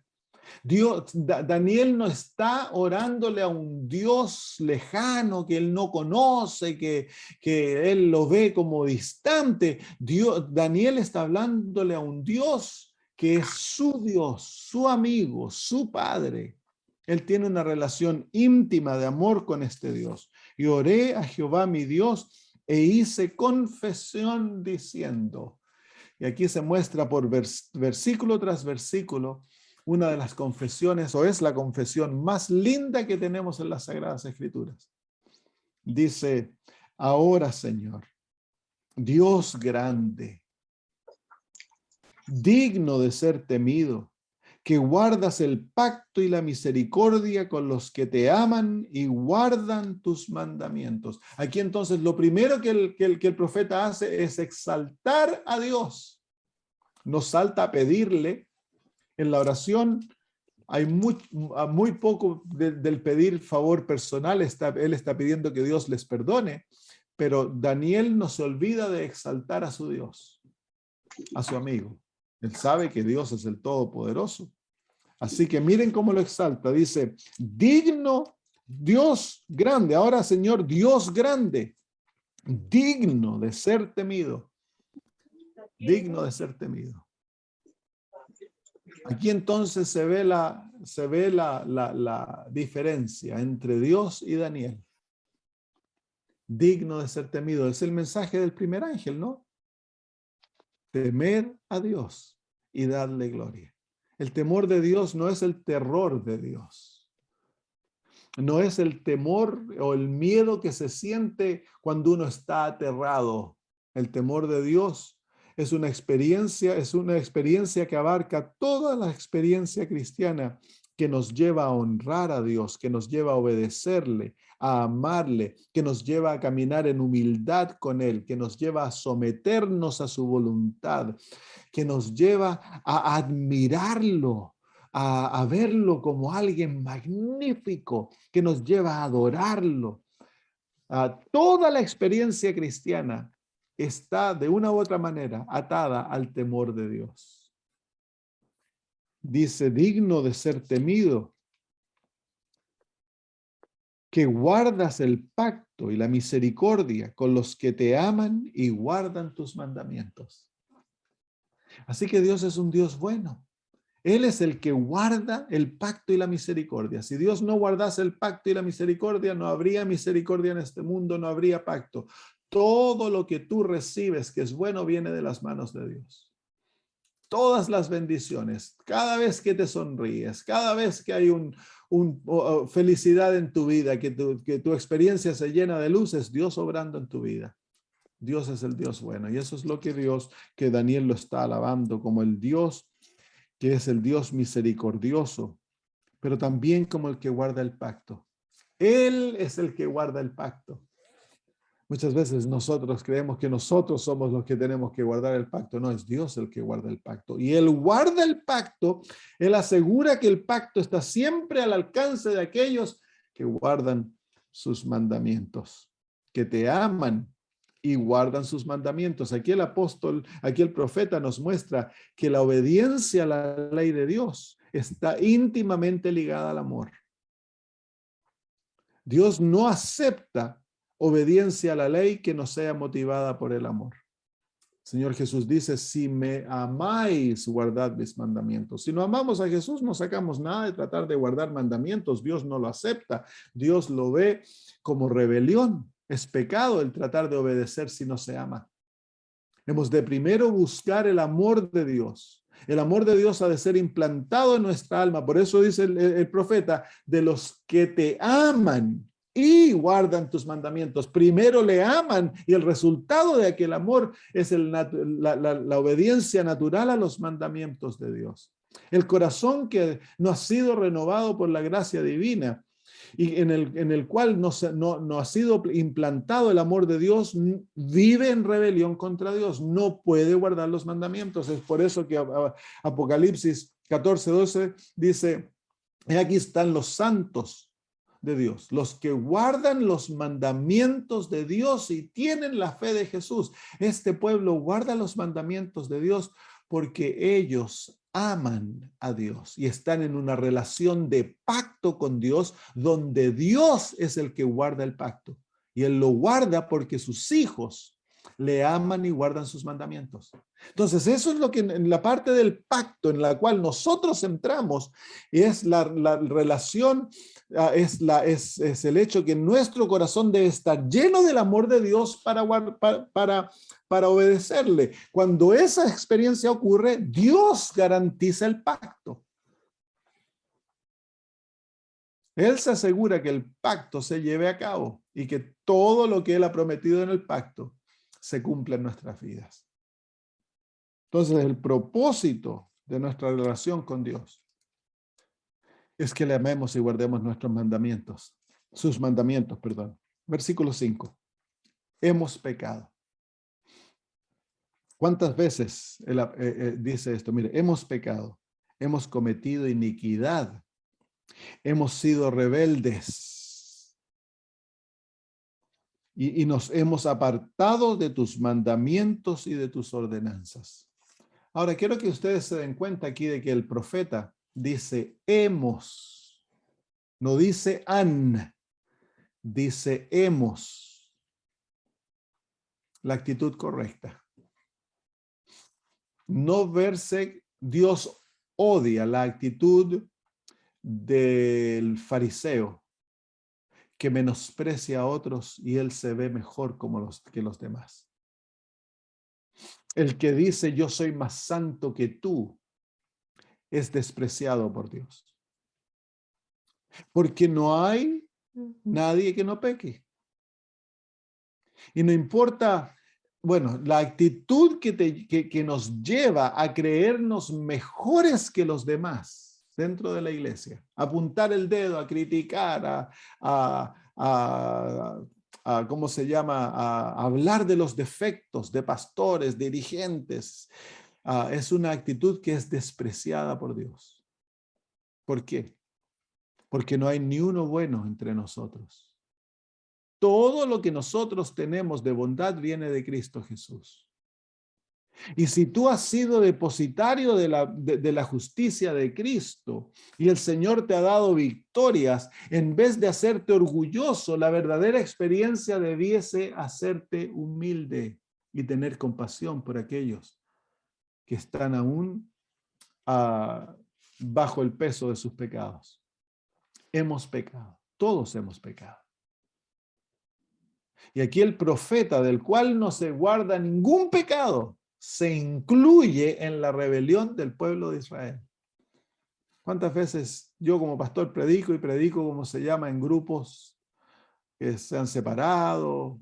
Daniel no está orándole a un Dios lejano que él no conoce, que él lo ve como distante. Daniel está hablándole a un Dios que es su Dios, su amigo, su Padre. Él tiene una relación íntima de amor con este Dios. Y oré a Jehová mi Dios e hice confesión diciendo. Y aquí se muestra por versículo tras versículo una de las confesiones, o es la confesión más linda que tenemos en las Sagradas Escrituras. Dice, ahora Señor, Dios grande, digno de ser temido, que guardas el pacto y la misericordia con los que te aman y guardan tus mandamientos. Aquí entonces lo primero que el profeta hace es exaltar a Dios. No salta a pedirle. En la oración hay muy poco del pedir favor personal. Él está pidiendo que Dios les perdone, pero Daniel no se olvida de exaltar a su Dios, a su amigo. Él sabe que Dios es el Todopoderoso. Así que miren cómo lo exalta. Dice, digno, Dios grande. Ahora, Señor, Dios grande, digno de ser temido. Digno de ser temido. Aquí entonces se ve la diferencia entre Dios y Daniel. Digno de ser temido. Es el mensaje del primer ángel, ¿no? Temer a Dios y darle gloria. El temor de Dios no es el terror de Dios. No es el temor o el miedo que se siente cuando uno está aterrado. El temor de Dios es una experiencia que abarca toda la experiencia cristiana, que nos lleva a honrar a Dios, que nos lleva a obedecerle, a amarle, que nos lleva a caminar en humildad con Él, que nos lleva a someternos a su voluntad, que nos lleva a admirarlo, a verlo como alguien magnífico, que nos lleva a adorarlo. Toda la experiencia cristiana está de una u otra manera atada al temor de Dios. Dice, digno de ser temido, que guardas el pacto y la misericordia con los que te aman y guardan tus mandamientos. Así que Dios es un Dios bueno. Él es el que guarda el pacto y la misericordia. Si Dios no guardase el pacto y la misericordia, no habría misericordia en este mundo, no habría pacto. Todo lo que tú recibes que es bueno viene de las manos de Dios. Todas las bendiciones, cada vez que te sonríes, cada vez que hay felicidad en tu vida, que tu experiencia se llena de luz, es Dios obrando en tu vida. Dios es el Dios bueno. Y eso es lo que Daniel lo está alabando como el Dios que es el Dios misericordioso, pero también como el que guarda el pacto. Él es el que guarda el pacto. Muchas veces nosotros creemos que nosotros somos los que tenemos que guardar el pacto. No, es Dios el que guarda el pacto. Y Él guarda el pacto, Él asegura que el pacto está siempre al alcance de aquellos que guardan sus mandamientos, que te aman y guardan sus mandamientos. Aquí el profeta nos muestra que la obediencia a la ley de Dios está íntimamente ligada al amor. Dios no acepta obediencia a la ley que no sea motivada por el amor. El Señor Jesús dice, si me amáis, guardad mis mandamientos. Si no amamos a Jesús, no sacamos nada de tratar de guardar mandamientos. Dios no lo acepta. Dios lo ve como rebelión. Es pecado el tratar de obedecer si no se ama. Hemos de primero buscar el amor de Dios. El amor de Dios ha de ser implantado en nuestra alma. Por eso dice el profeta, de los que te aman y guardan tus mandamientos. Primero le aman y el resultado de aquel amor es la obediencia natural a los mandamientos de Dios. El corazón que no ha sido renovado por la gracia divina y en el cual no ha sido implantado el amor de Dios, vive en rebelión contra Dios, no puede guardar los mandamientos. Es por eso que Apocalipsis 14:12 dice, aquí están los santos de Dios, los que guardan los mandamientos de Dios y tienen la fe de Jesús. Este pueblo guarda los mandamientos de Dios porque ellos aman a Dios y están en una relación de pacto con Dios, donde Dios es el que guarda el pacto. Y Él lo guarda porque sus hijos le aman y guardan sus mandamientos. Entonces, eso es lo que en la parte del pacto en la cual nosotros entramos, es la relación, es el hecho que nuestro corazón debe estar lleno del amor de Dios para obedecerle. Cuando esa experiencia ocurre, Dios garantiza el pacto. Él se asegura que el pacto se lleve a cabo y que todo lo que Él ha prometido en el pacto se cumpla en nuestras vidas. Entonces, el propósito de nuestra relación con Dios es que le amemos y guardemos nuestros mandamientos, sus mandamientos, perdón. Versículo 5. Hemos pecado. ¿Cuántas veces dice esto? Mire, hemos pecado, hemos cometido iniquidad, hemos sido rebeldes y nos hemos apartado de tus mandamientos y de tus ordenanzas. Ahora, quiero que ustedes se den cuenta aquí de que el profeta dice hemos, no dice han, dice hemos. La actitud correcta. No verse, Dios odia la actitud del fariseo que menosprecia a otros y él se ve mejor que los demás. El que dice yo soy más santo que tú es despreciado por Dios. Porque no hay nadie que no peque. Y no importa, bueno, la actitud que nos lleva a creernos mejores que los demás dentro de la iglesia, a apuntar el dedo, a criticar, ¿cómo se llama? A hablar de los defectos de pastores, dirigentes, es una actitud que es despreciada por Dios. ¿Por qué? Porque no hay ni uno bueno entre nosotros. Todo lo que nosotros tenemos de bondad viene de Cristo Jesús. Y si tú has sido depositario de la justicia de Cristo y el Señor te ha dado victorias, en vez de hacerte orgulloso, la verdadera experiencia debiese hacerte humilde y tener compasión por aquellos que están aún bajo el peso de sus pecados. Hemos pecado, todos hemos pecado. Y aquí el profeta, del cual no se guarda ningún pecado, se incluye en la rebelión del pueblo de Israel. ¿Cuántas veces yo como pastor predico como se llama en grupos que se han separado?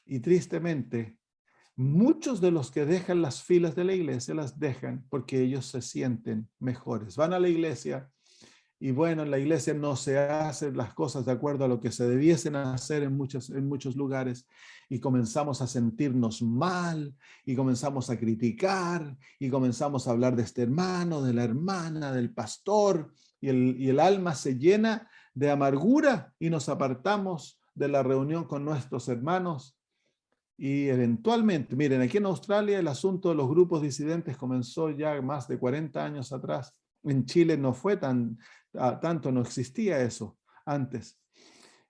Y tristemente, muchos de los que dejan las filas de la iglesia las dejan porque ellos se sienten mejores. Van a la iglesia y bueno, en la iglesia no se hacen las cosas de acuerdo a lo que se debiesen hacer en muchos lugares y comenzamos a sentirnos mal y comenzamos a criticar y comenzamos a hablar de este hermano, de la hermana, del pastor y el alma se llena de amargura y nos apartamos de la reunión con nuestros hermanos y eventualmente, miren, aquí en Australia el asunto de los grupos disidentes comenzó ya más de 40 años atrás. En Chile no fue tanto, no existía eso antes.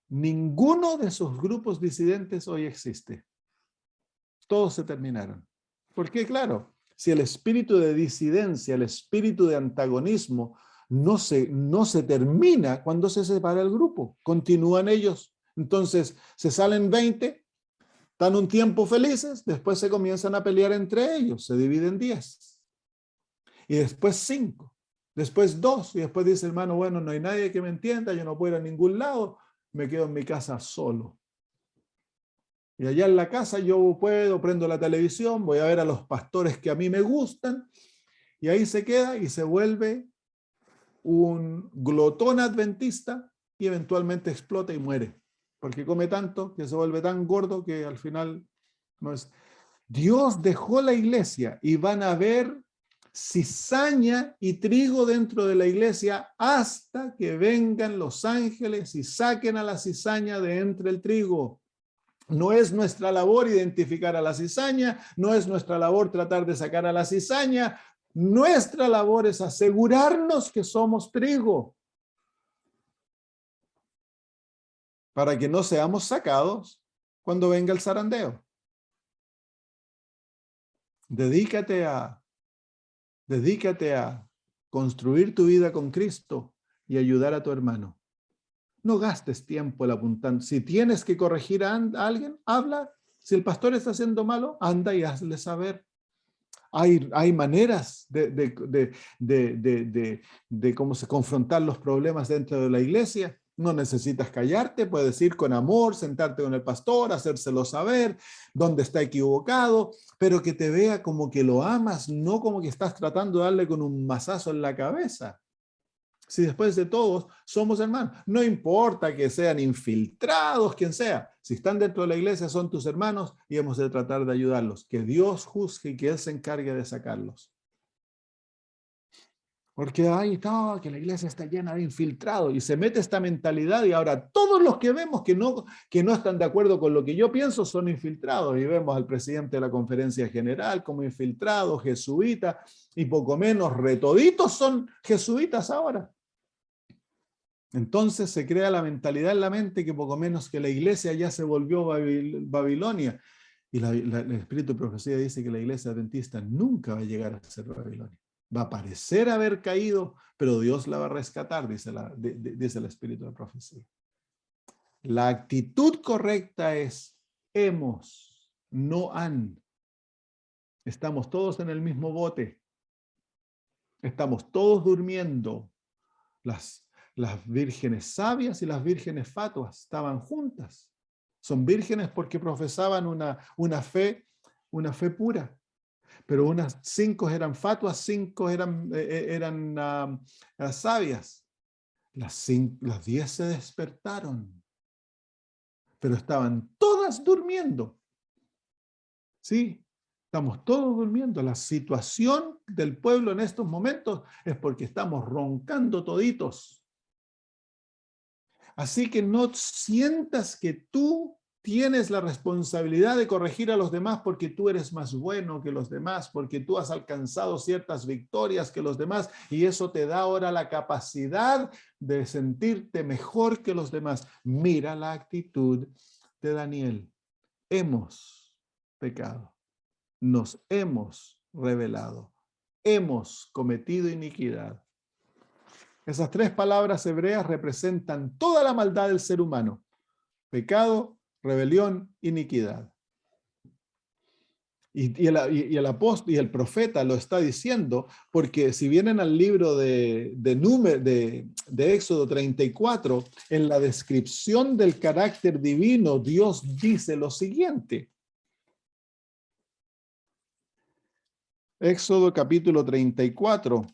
Ninguno de esos grupos disidentes hoy existe. Todos se terminaron. Porque claro, si el espíritu de disidencia, el espíritu de antagonismo no se termina cuando se separa el grupo, continúan ellos. Entonces se salen 20, están un tiempo felices, después se comienzan a pelear entre ellos, se dividen 10. Y después 5. Después 2, y después dice, hermano, bueno, no hay nadie que me entienda, yo no puedo ir a ningún lado, me quedo en mi casa solo. Y allá en la casa yo prendo la televisión, voy a ver a los pastores que a mí me gustan, y ahí se queda y se vuelve un glotón adventista y eventualmente explota y muere, porque come tanto que se vuelve tan gordo que al final no es. Dios dejó la iglesia y van a haber cizaña y trigo dentro de la iglesia hasta que vengan los ángeles y saquen a la cizaña de entre el trigo. No es nuestra labor identificar a la cizaña, no es nuestra labor tratar de sacar a la cizaña, nuestra labor es asegurarnos que somos trigo para que no seamos sacados cuando venga el zarandeo. Dedícate a construir tu vida con Cristo y ayudar a tu hermano. No gastes tiempo el apuntando. Si tienes que corregir a alguien, habla. Si el pastor está haciendo malo, anda y hazle saber. Hay maneras de cómo se confrontar los problemas dentro de la iglesia. No necesitas callarte, puedes ir con amor, sentarte con el pastor, hacérselo saber dónde está equivocado, pero que te vea como que lo amas, no como que estás tratando de darle con un mazazo en la cabeza. Si después de todos somos hermanos, no importa que sean infiltrados, quien sea, si están dentro de la iglesia son tus hermanos y hemos de tratar de ayudarlos, que Dios juzgue y que Él se encargue de sacarlos. Porque ay, no, que la iglesia está llena de infiltrados y se mete esta mentalidad y ahora todos los que vemos que no están de acuerdo con lo que yo pienso son infiltrados y vemos al presidente de la conferencia general como infiltrado, jesuita y poco menos retoditos son jesuitas ahora. Entonces se crea la mentalidad en la mente que poco menos que la iglesia ya se volvió Babilonia y el Espíritu de Profecía dice que la iglesia adventista nunca va a llegar a ser Babilonia. Va a parecer haber caído, pero Dios la va a rescatar, dice el Espíritu de Profecía. La actitud correcta es hemos, no han. Estamos todos en el mismo bote. Estamos todos durmiendo. Las vírgenes sabias y las vírgenes fatuas estaban juntas. Son vírgenes porque profesaban una fe pura. Pero unas 5 eran fatuas, 5 eran sabias. Las 10 se despertaron, pero estaban todas durmiendo. ¿Sí? Estamos todos durmiendo. La situación del pueblo en estos momentos es porque estamos roncando toditos. Así que no sientas que tú tienes la responsabilidad de corregir a los demás porque tú eres más bueno que los demás, porque tú has alcanzado ciertas victorias que los demás y eso te da ahora la capacidad de sentirte mejor que los demás. Mira la actitud de Daniel. Hemos pecado, nos hemos rebelado, hemos cometido iniquidad. Esas 3 palabras hebreas representan toda la maldad del ser humano. Pecado, rebelión, iniquidad. Y el apóstol y el profeta lo está diciendo porque si vienen al libro de Éxodo 34, en la descripción del carácter divino, Dios dice lo siguiente. Éxodo capítulo 34,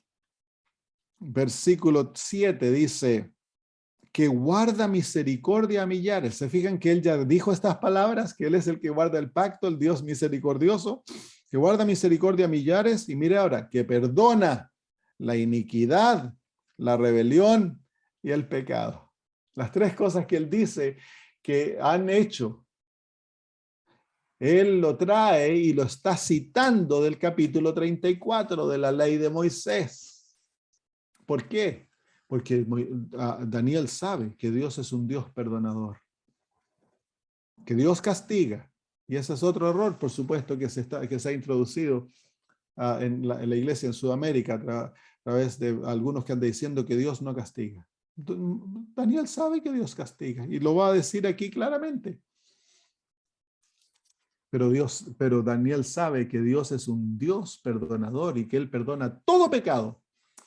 versículo 7 dice que guarda misericordia a millares. ¿Se fijan que él ya dijo estas palabras? Que él es el que guarda el pacto, el Dios misericordioso, que guarda misericordia a millares y mire ahora, que perdona la iniquidad, la rebelión y el pecado. Las 3 cosas que él dice que han hecho. Él lo trae y lo está citando del capítulo 34 de la ley de Moisés. ¿Por qué? Porque Daniel sabe que Dios es un Dios perdonador, que Dios castiga. Y ese es otro error, por supuesto, que se ha introducido en la iglesia en Sudamérica a través de algunos que andan diciendo que Dios no castiga. Daniel sabe que Dios castiga y lo va a decir aquí claramente. Pero Daniel sabe que Dios es un Dios perdonador y que Él perdona todo pecado.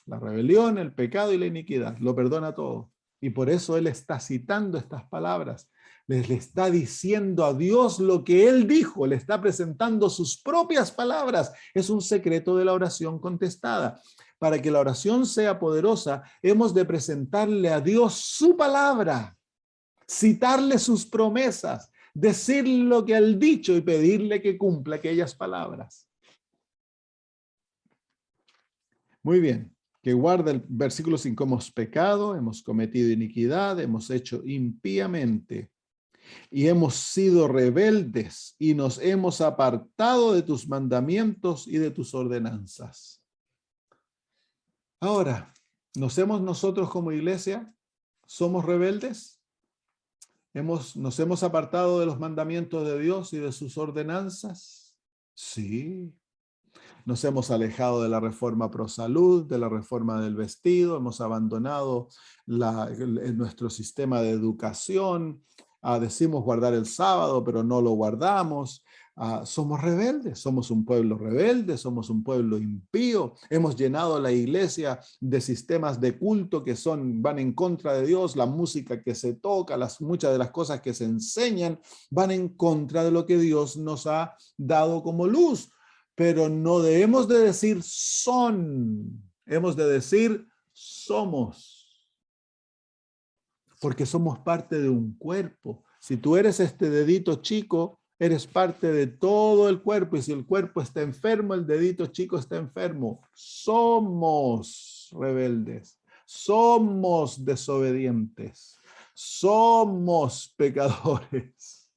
La rebelión, el pecado y la iniquidad. Lo perdona todo. Y por eso Él está citando estas palabras. Le está diciendo a Dios lo que Él dijo. Le está presentando sus propias palabras. Es un secreto de la oración contestada. para que la oración sea poderosa, hemos de presentarle a Dios su palabra, citarle sus promesas, decir lo que Él ha dicho y pedirle que cumpla aquellas palabras. Muy bien, que guarda el versículo 5, hemos pecado, hemos cometido iniquidad, hemos hecho impíamente y hemos sido rebeldes y nos hemos apartado de tus mandamientos y de tus ordenanzas. Ahora, nosotros como iglesia, ¿somos rebeldes? ¿Nos hemos apartado de los mandamientos de Dios y de sus ordenanzas? Sí. Nos hemos alejado de la reforma pro salud, de la reforma del vestido, hemos abandonado nuestro sistema de educación, decimos guardar el sábado, pero no lo guardamos. Somos rebeldes, somos un pueblo rebelde, somos un pueblo impío. Hemos llenado la iglesia de sistemas de culto que van en contra de Dios, la música que se toca, muchas de las cosas que se enseñan van en contra de lo que Dios nos ha dado como luz. Pero no debemos de decir son, hemos de decir somos, porque somos parte de un cuerpo. Si tú eres este dedito chico, eres parte de todo el cuerpo, y si el cuerpo está enfermo, el dedito chico está enfermo. Somos rebeldes, somos desobedientes, somos pecadores.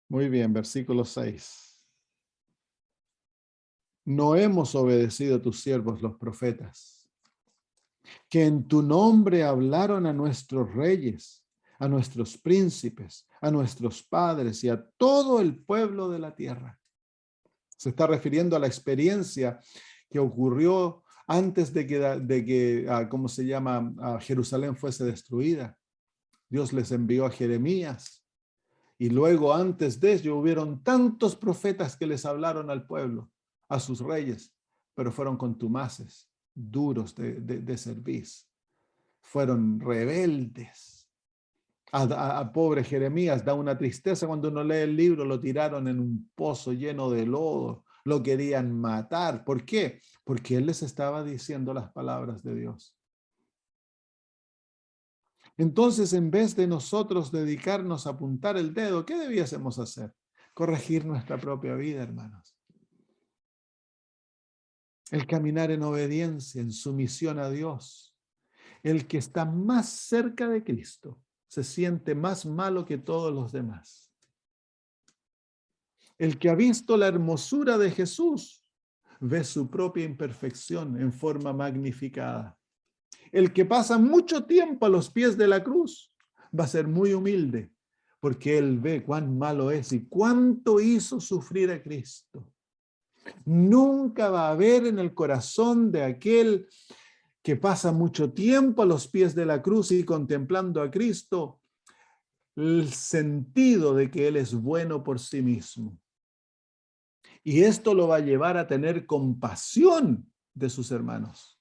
Muy bien, versículo 6. No hemos obedecido a tus siervos los profetas, que en tu nombre hablaron a nuestros reyes, a nuestros príncipes, a nuestros padres y a todo el pueblo de la tierra. Se está refiriendo a la experiencia que ocurrió antes de que ¿cómo se llama? Jerusalén fuese destruida. Dios les envió a Jeremías. Y luego, antes de ello, hubieron tantos profetas que les hablaron al pueblo, a sus reyes, pero fueron contumaces, duros de cerviz. Fueron rebeldes. A pobre Jeremías da una tristeza cuando uno lee el libro, lo tiraron en un pozo lleno de lodo, lo querían matar. ¿Por qué? Porque él les estaba diciendo las palabras de Dios. Entonces, en vez de nosotros dedicarnos a apuntar el dedo, ¿qué debiésemos hacer? Corregir nuestra propia vida, hermanos. El caminar en obediencia, en sumisión a Dios. El que está más cerca de Cristo se siente más malo que todos los demás. El que ha visto la hermosura de Jesús ve su propia imperfección en forma magnificada. El que pasa mucho tiempo a los pies de la cruz va a ser muy humilde, porque él ve cuán malo es y cuánto hizo sufrir a Cristo. Nunca va a haber en el corazón de aquel que pasa mucho tiempo a los pies de la cruz y contemplando a Cristo el sentido de que él es bueno por sí mismo. Y esto lo va a llevar a tener compasión de sus hermanos.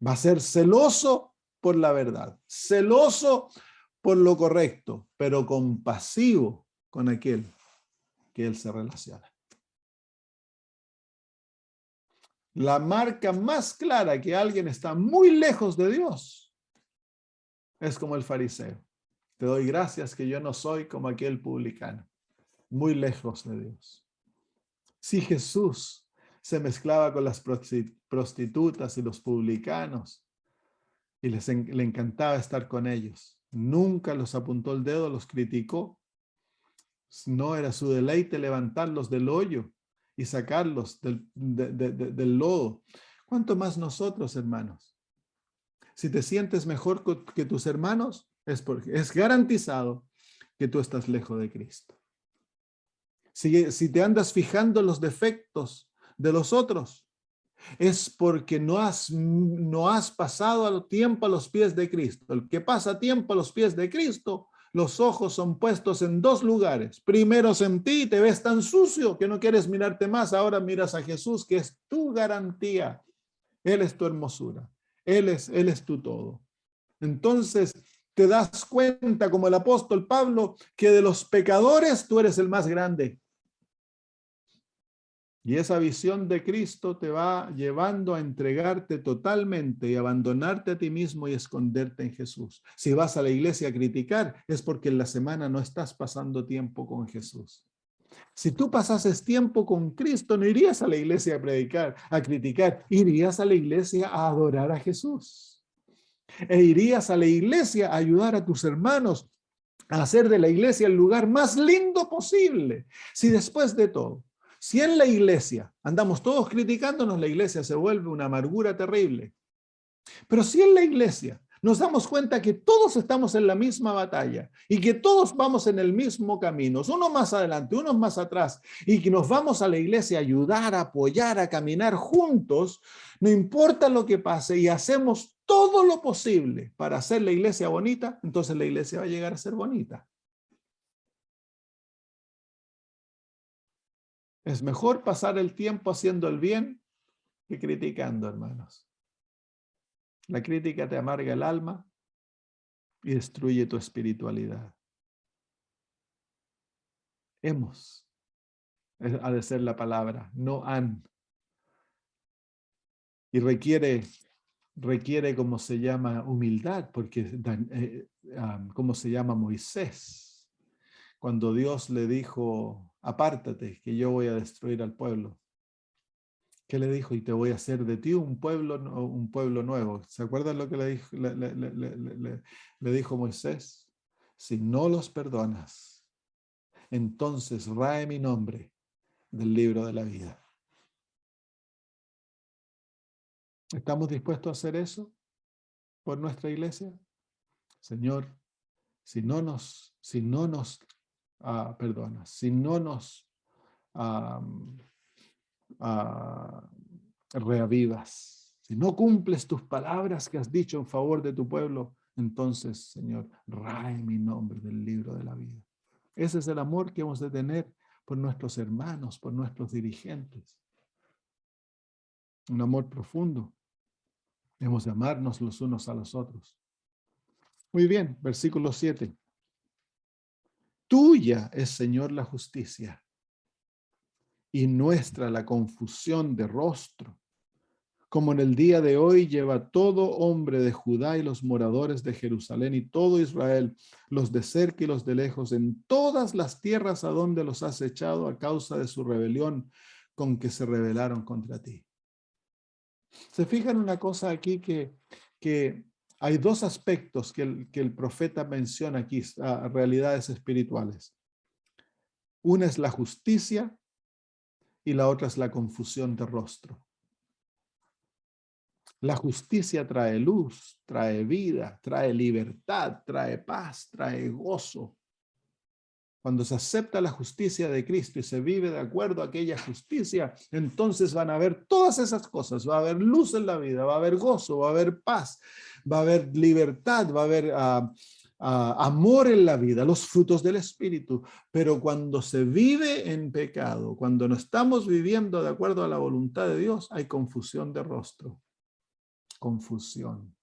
Va a ser celoso por la verdad, celoso por lo correcto, pero compasivo con aquel que él se relaciona. La marca más clara que alguien está muy lejos de Dios es como el fariseo. Te doy gracias que yo no soy como aquel publicano, muy lejos de Dios. Si Jesús se mezclaba con las prostitutas y los publicanos y le encantaba estar con ellos, nunca los apuntó el dedo, los criticó. No era su deleite levantarlos del hoyo y sacarlos del lodo. ¿Cuánto más nosotros, hermanos? Si te sientes mejor que tus hermanos, es garantizado que tú estás lejos de Cristo. Si te andas fijando en los defectos de los otros, es porque no has pasado tiempo a los pies de Cristo. El que pasa tiempo a los pies de Cristo, los ojos son puestos en dos lugares. Primero en ti, te ves tan sucio que no quieres mirarte más. Ahora miras a Jesús, que es tu garantía. Él es tu hermosura. Él es tu todo. Entonces, te das cuenta, como el apóstol Pablo, que de los pecadores tú eres el más grande. Y esa visión de Cristo te va llevando a entregarte totalmente y abandonarte a ti mismo y esconderte en Jesús. Si vas a la iglesia a criticar, es porque en la semana no estás pasando tiempo con Jesús. Si tú pasases tiempo con Cristo, no irías a la iglesia a predicar, a criticar, irías a la iglesia a adorar a Jesús. E irías a la iglesia a ayudar a tus hermanos a hacer de la iglesia el lugar más lindo posible. Si después de todo, si en la iglesia andamos todos criticándonos, la iglesia se vuelve una amargura terrible. Pero si en la iglesia nos damos cuenta que todos estamos en la misma batalla y que todos vamos en el mismo camino, unos más adelante, unos más atrás, y que nos vamos a la iglesia a ayudar, a apoyar, a caminar juntos, no importa lo que pase y hacemos todo lo posible para hacer la iglesia bonita, entonces la iglesia va a llegar a ser bonita. Es mejor pasar el tiempo haciendo el bien que criticando, hermanos. La crítica te amarga el alma y destruye tu espiritualidad. Hemos, ha de ser la palabra, no han. Y requiere como se llama, humildad, porque como se llama Moisés, cuando Dios le dijo, apártate, que yo voy a destruir al pueblo. ¿Qué le dijo? Y te voy a hacer de ti un pueblo nuevo. ¿Se acuerdan lo que le dijo Moisés? Si no los perdonas, entonces rae mi nombre del libro de la vida. ¿Estamos dispuestos a hacer eso por nuestra iglesia? Señor, si no nos perdonas, si no nos reavivas, si no cumples tus palabras que has dicho en favor de tu pueblo, entonces, Señor, rae mi nombre del libro de la vida. Ese es el amor que hemos de tener por nuestros hermanos, por nuestros dirigentes. Un amor profundo. Hemos de amarnos los unos a los otros. Muy bien, versículo 7. Tuya es, Señor, la justicia y nuestra la confusión de rostro. Como en el día de hoy lleva todo hombre de Judá y los moradores de Jerusalén y todo Israel, los de cerca y los de lejos, en todas las tierras a donde los has echado a causa de su rebelión con que se rebelaron contra ti. Se fijan una cosa aquí que hay dos aspectos que el profeta menciona aquí, realidades espirituales. Una es la justicia y la otra es la confusión de rostro. La justicia trae luz, trae vida, trae libertad, trae paz, trae gozo. Cuando se acepta la justicia de Cristo y se vive de acuerdo a aquella justicia, entonces van a haber todas esas cosas. Va a haber luz en la vida, va a haber gozo, va a haber paz, va a haber libertad, va a haber amor en la vida, los frutos del Espíritu. Pero cuando se vive en pecado, cuando no estamos viviendo de acuerdo a la voluntad de Dios, hay confusión de rostro. Confusión.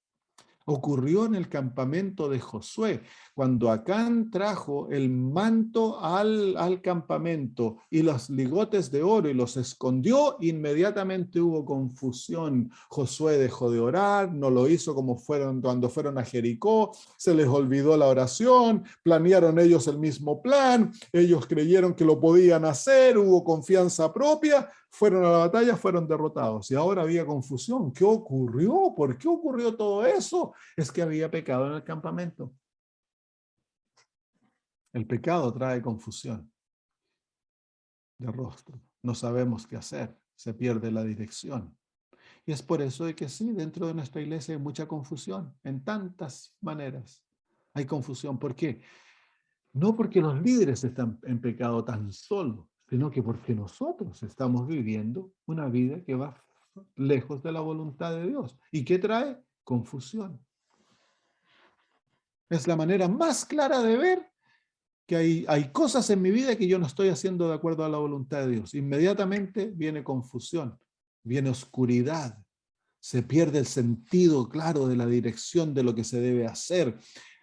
Ocurrió en el campamento de Josué, cuando Acán trajo el manto al campamento y los ligotes de oro y los escondió, inmediatamente hubo confusión. Josué dejó de orar, no lo hizo como cuando fueron a Jericó, se les olvidó la oración, planearon ellos el mismo plan, ellos creyeron que lo podían hacer, hubo confianza propia, fueron a la batalla, fueron derrotados. Y ahora había confusión. ¿Qué ocurrió? ¿Por qué ocurrió todo eso? Es que había pecado en el campamento. El pecado trae confusión de rostro. No sabemos qué hacer. Se pierde la dirección. Y es por eso de que sí, dentro de nuestra iglesia hay mucha confusión. En tantas maneras hay confusión. ¿Por qué? No porque los líderes están en pecado tan solo, sino que porque nosotros estamos viviendo una vida que va lejos de la voluntad de Dios. ¿Y qué trae? Confusión. Es la manera más clara de ver que hay cosas en mi vida que yo no estoy haciendo de acuerdo a la voluntad de Dios. Inmediatamente viene confusión, viene oscuridad, se pierde el sentido claro de la dirección de lo que se debe hacer.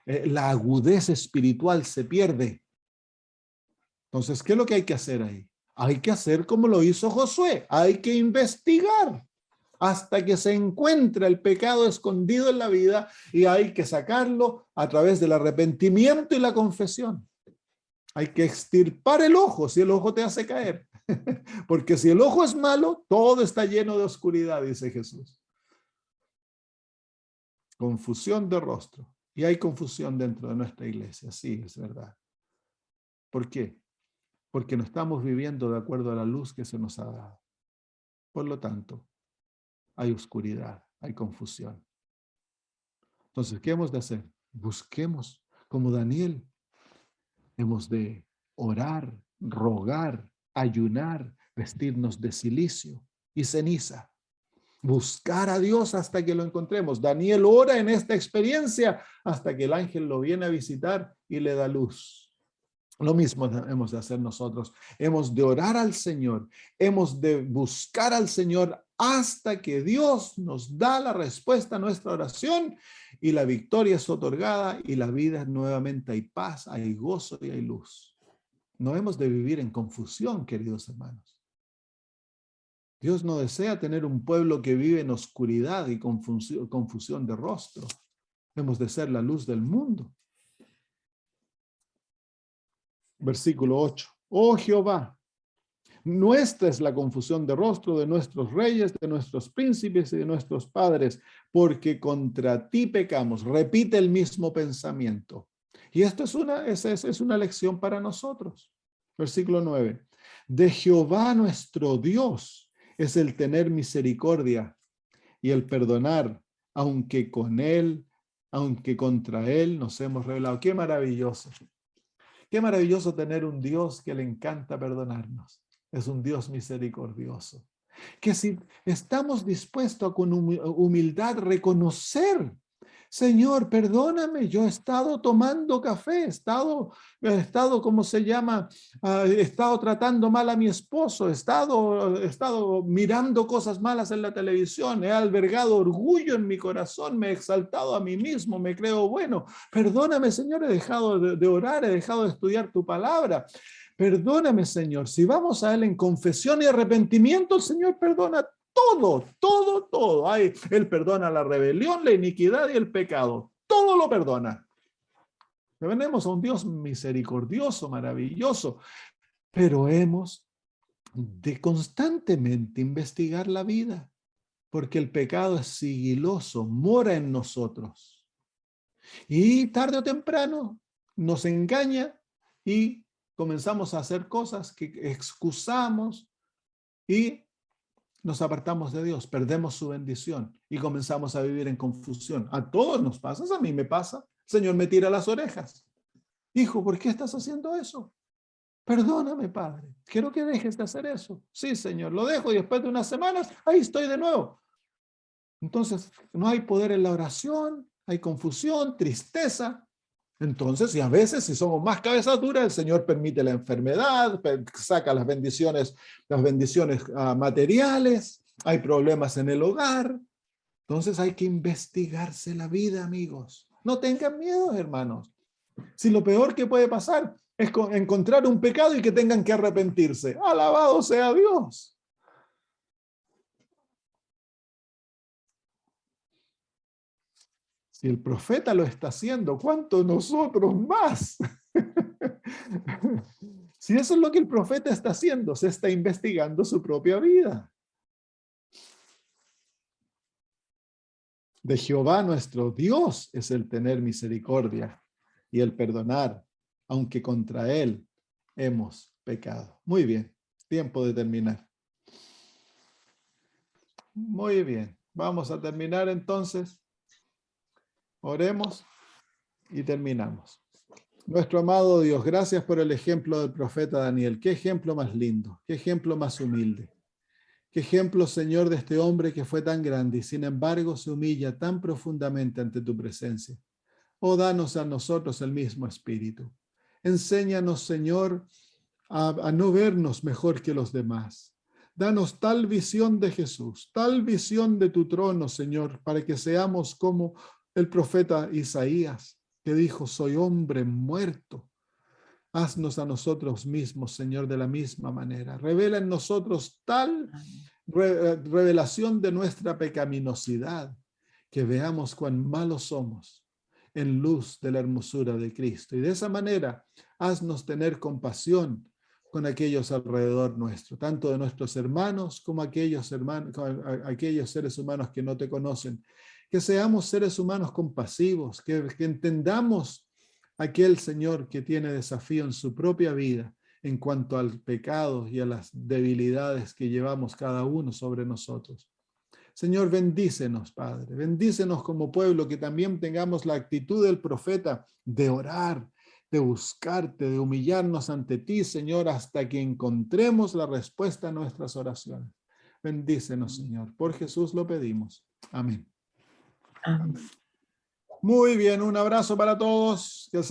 la agudez espiritual se pierde. Entonces, ¿qué es lo que hay que hacer ahí? Hay que hacer como lo hizo Josué, hay que investigar hasta que se encuentra el pecado escondido en la vida y hay que sacarlo a través del arrepentimiento y la confesión. Hay que extirpar el ojo si el ojo te hace caer. Porque si el ojo es malo, todo está lleno de oscuridad, dice Jesús. Confusión de rostro. Y hay confusión dentro de nuestra iglesia, sí, es verdad. ¿Por qué? Porque no estamos viviendo de acuerdo a la luz que se nos ha dado. Por lo tanto, hay oscuridad, hay confusión. Entonces, ¿qué hemos de hacer? Busquemos, como Daniel, hemos de orar, rogar, ayunar, vestirnos de cilicio y ceniza. Buscar a Dios hasta que lo encontremos. Daniel ora en esta experiencia hasta que el ángel lo viene a visitar y le da luz. Lo mismo hemos de hacer nosotros. Hemos de orar al Señor. Hemos de buscar al Señor hasta que Dios nos da la respuesta a nuestra oración y la victoria es otorgada y la vida nuevamente hay paz, hay gozo y hay luz. No hemos de vivir en confusión, queridos hermanos. Dios no desea tener un pueblo que vive en oscuridad y confusión de rostro. Hemos de ser la luz del mundo. Versículo 8. Oh Jehová, nuestra es la confusión de rostro de nuestros reyes, de nuestros príncipes y de nuestros padres, porque contra ti pecamos. Repite el mismo pensamiento. Y esto es una lección para nosotros. Versículo 9. De Jehová nuestro Dios es el tener misericordia y el perdonar, aunque contra él nos hemos rebelado. Qué maravilloso. Qué maravilloso tener un Dios que le encanta perdonarnos. Es un Dios misericordioso. Que si estamos dispuestos a con humildad reconocer, Señor, perdóname, yo he estado tomando café, he estado, ¿cómo se llama? He estado tratando mal a mi esposo, he estado mirando cosas malas en la televisión, he albergado orgullo en mi corazón, me he exaltado a mí mismo, me creo bueno. Perdóname, Señor, he dejado de orar, he dejado de estudiar tu palabra. Perdóname, Señor. Si vamos a Él en confesión y arrepentimiento, el Señor perdona todo. Él perdona la rebelión, la iniquidad y el pecado. Todo lo perdona. Tenemos a un Dios misericordioso, maravilloso, pero hemos de constantemente investigar la vida, porque el pecado es sigiloso, mora en nosotros. Y tarde o temprano nos engaña y comenzamos a hacer cosas que excusamos y nos apartamos de Dios, perdemos su bendición y comenzamos a vivir en confusión. A todos nos pasa, a mí me pasa. El Señor me tira las orejas. Hijo, ¿por qué estás haciendo eso? Perdóname, Padre. Quiero que dejes de hacer eso. Sí, Señor, lo dejo y después de unas semanas, ahí estoy de nuevo. Entonces, no hay poder en la oración, hay confusión, tristeza. Entonces, y a veces, si somos más cabezas duras, el Señor permite la enfermedad, saca las bendiciones materiales, hay problemas en el hogar. Entonces hay que investigarse la vida, amigos. No tengan miedo, hermanos. Si lo peor que puede pasar es encontrar un pecado y que tengan que arrepentirse. Alabado sea Dios. Si el profeta lo está haciendo, ¿cuánto nosotros más? Si eso es lo que el profeta está haciendo, se está investigando su propia vida. De Jehová nuestro Dios es el tener misericordia y el perdonar, aunque contra él hemos pecado. Muy bien, tiempo de terminar. Muy bien, vamos a terminar entonces. Oremos y terminamos. Nuestro amado Dios, gracias por el ejemplo del profeta Daniel. Qué ejemplo más lindo, qué ejemplo más humilde. Qué ejemplo, Señor, de este hombre que fue tan grande y sin embargo se humilla tan profundamente ante tu presencia. Oh, danos a nosotros el mismo espíritu. Enséñanos, Señor, a no vernos mejor que los demás. Danos tal visión de Jesús, tal visión de tu trono, Señor, para que seamos como el profeta Isaías, que dijo, soy hombre muerto. Haznos a nosotros mismos, Señor, de la misma manera. Revela en nosotros tal revelación de nuestra pecaminosidad, que veamos cuán malos somos en luz de la hermosura de Cristo. Y de esa manera, haznos tener compasión con aquellos alrededor nuestro, tanto de nuestros hermanos como aquellos seres humanos que no te conocen. Que seamos seres humanos compasivos, que entendamos aquel Señor que tiene desafío en su propia vida en cuanto al pecado y a las debilidades que llevamos cada uno sobre nosotros. Señor, bendícenos, Padre, bendícenos como pueblo, que también tengamos la actitud del profeta de orar, de buscarte, de humillarnos ante ti, Señor, hasta que encontremos la respuesta a nuestras oraciones. Bendícenos, Señor. Por Jesús lo pedimos. Amén. Amén. Muy bien, un abrazo para todos. Que el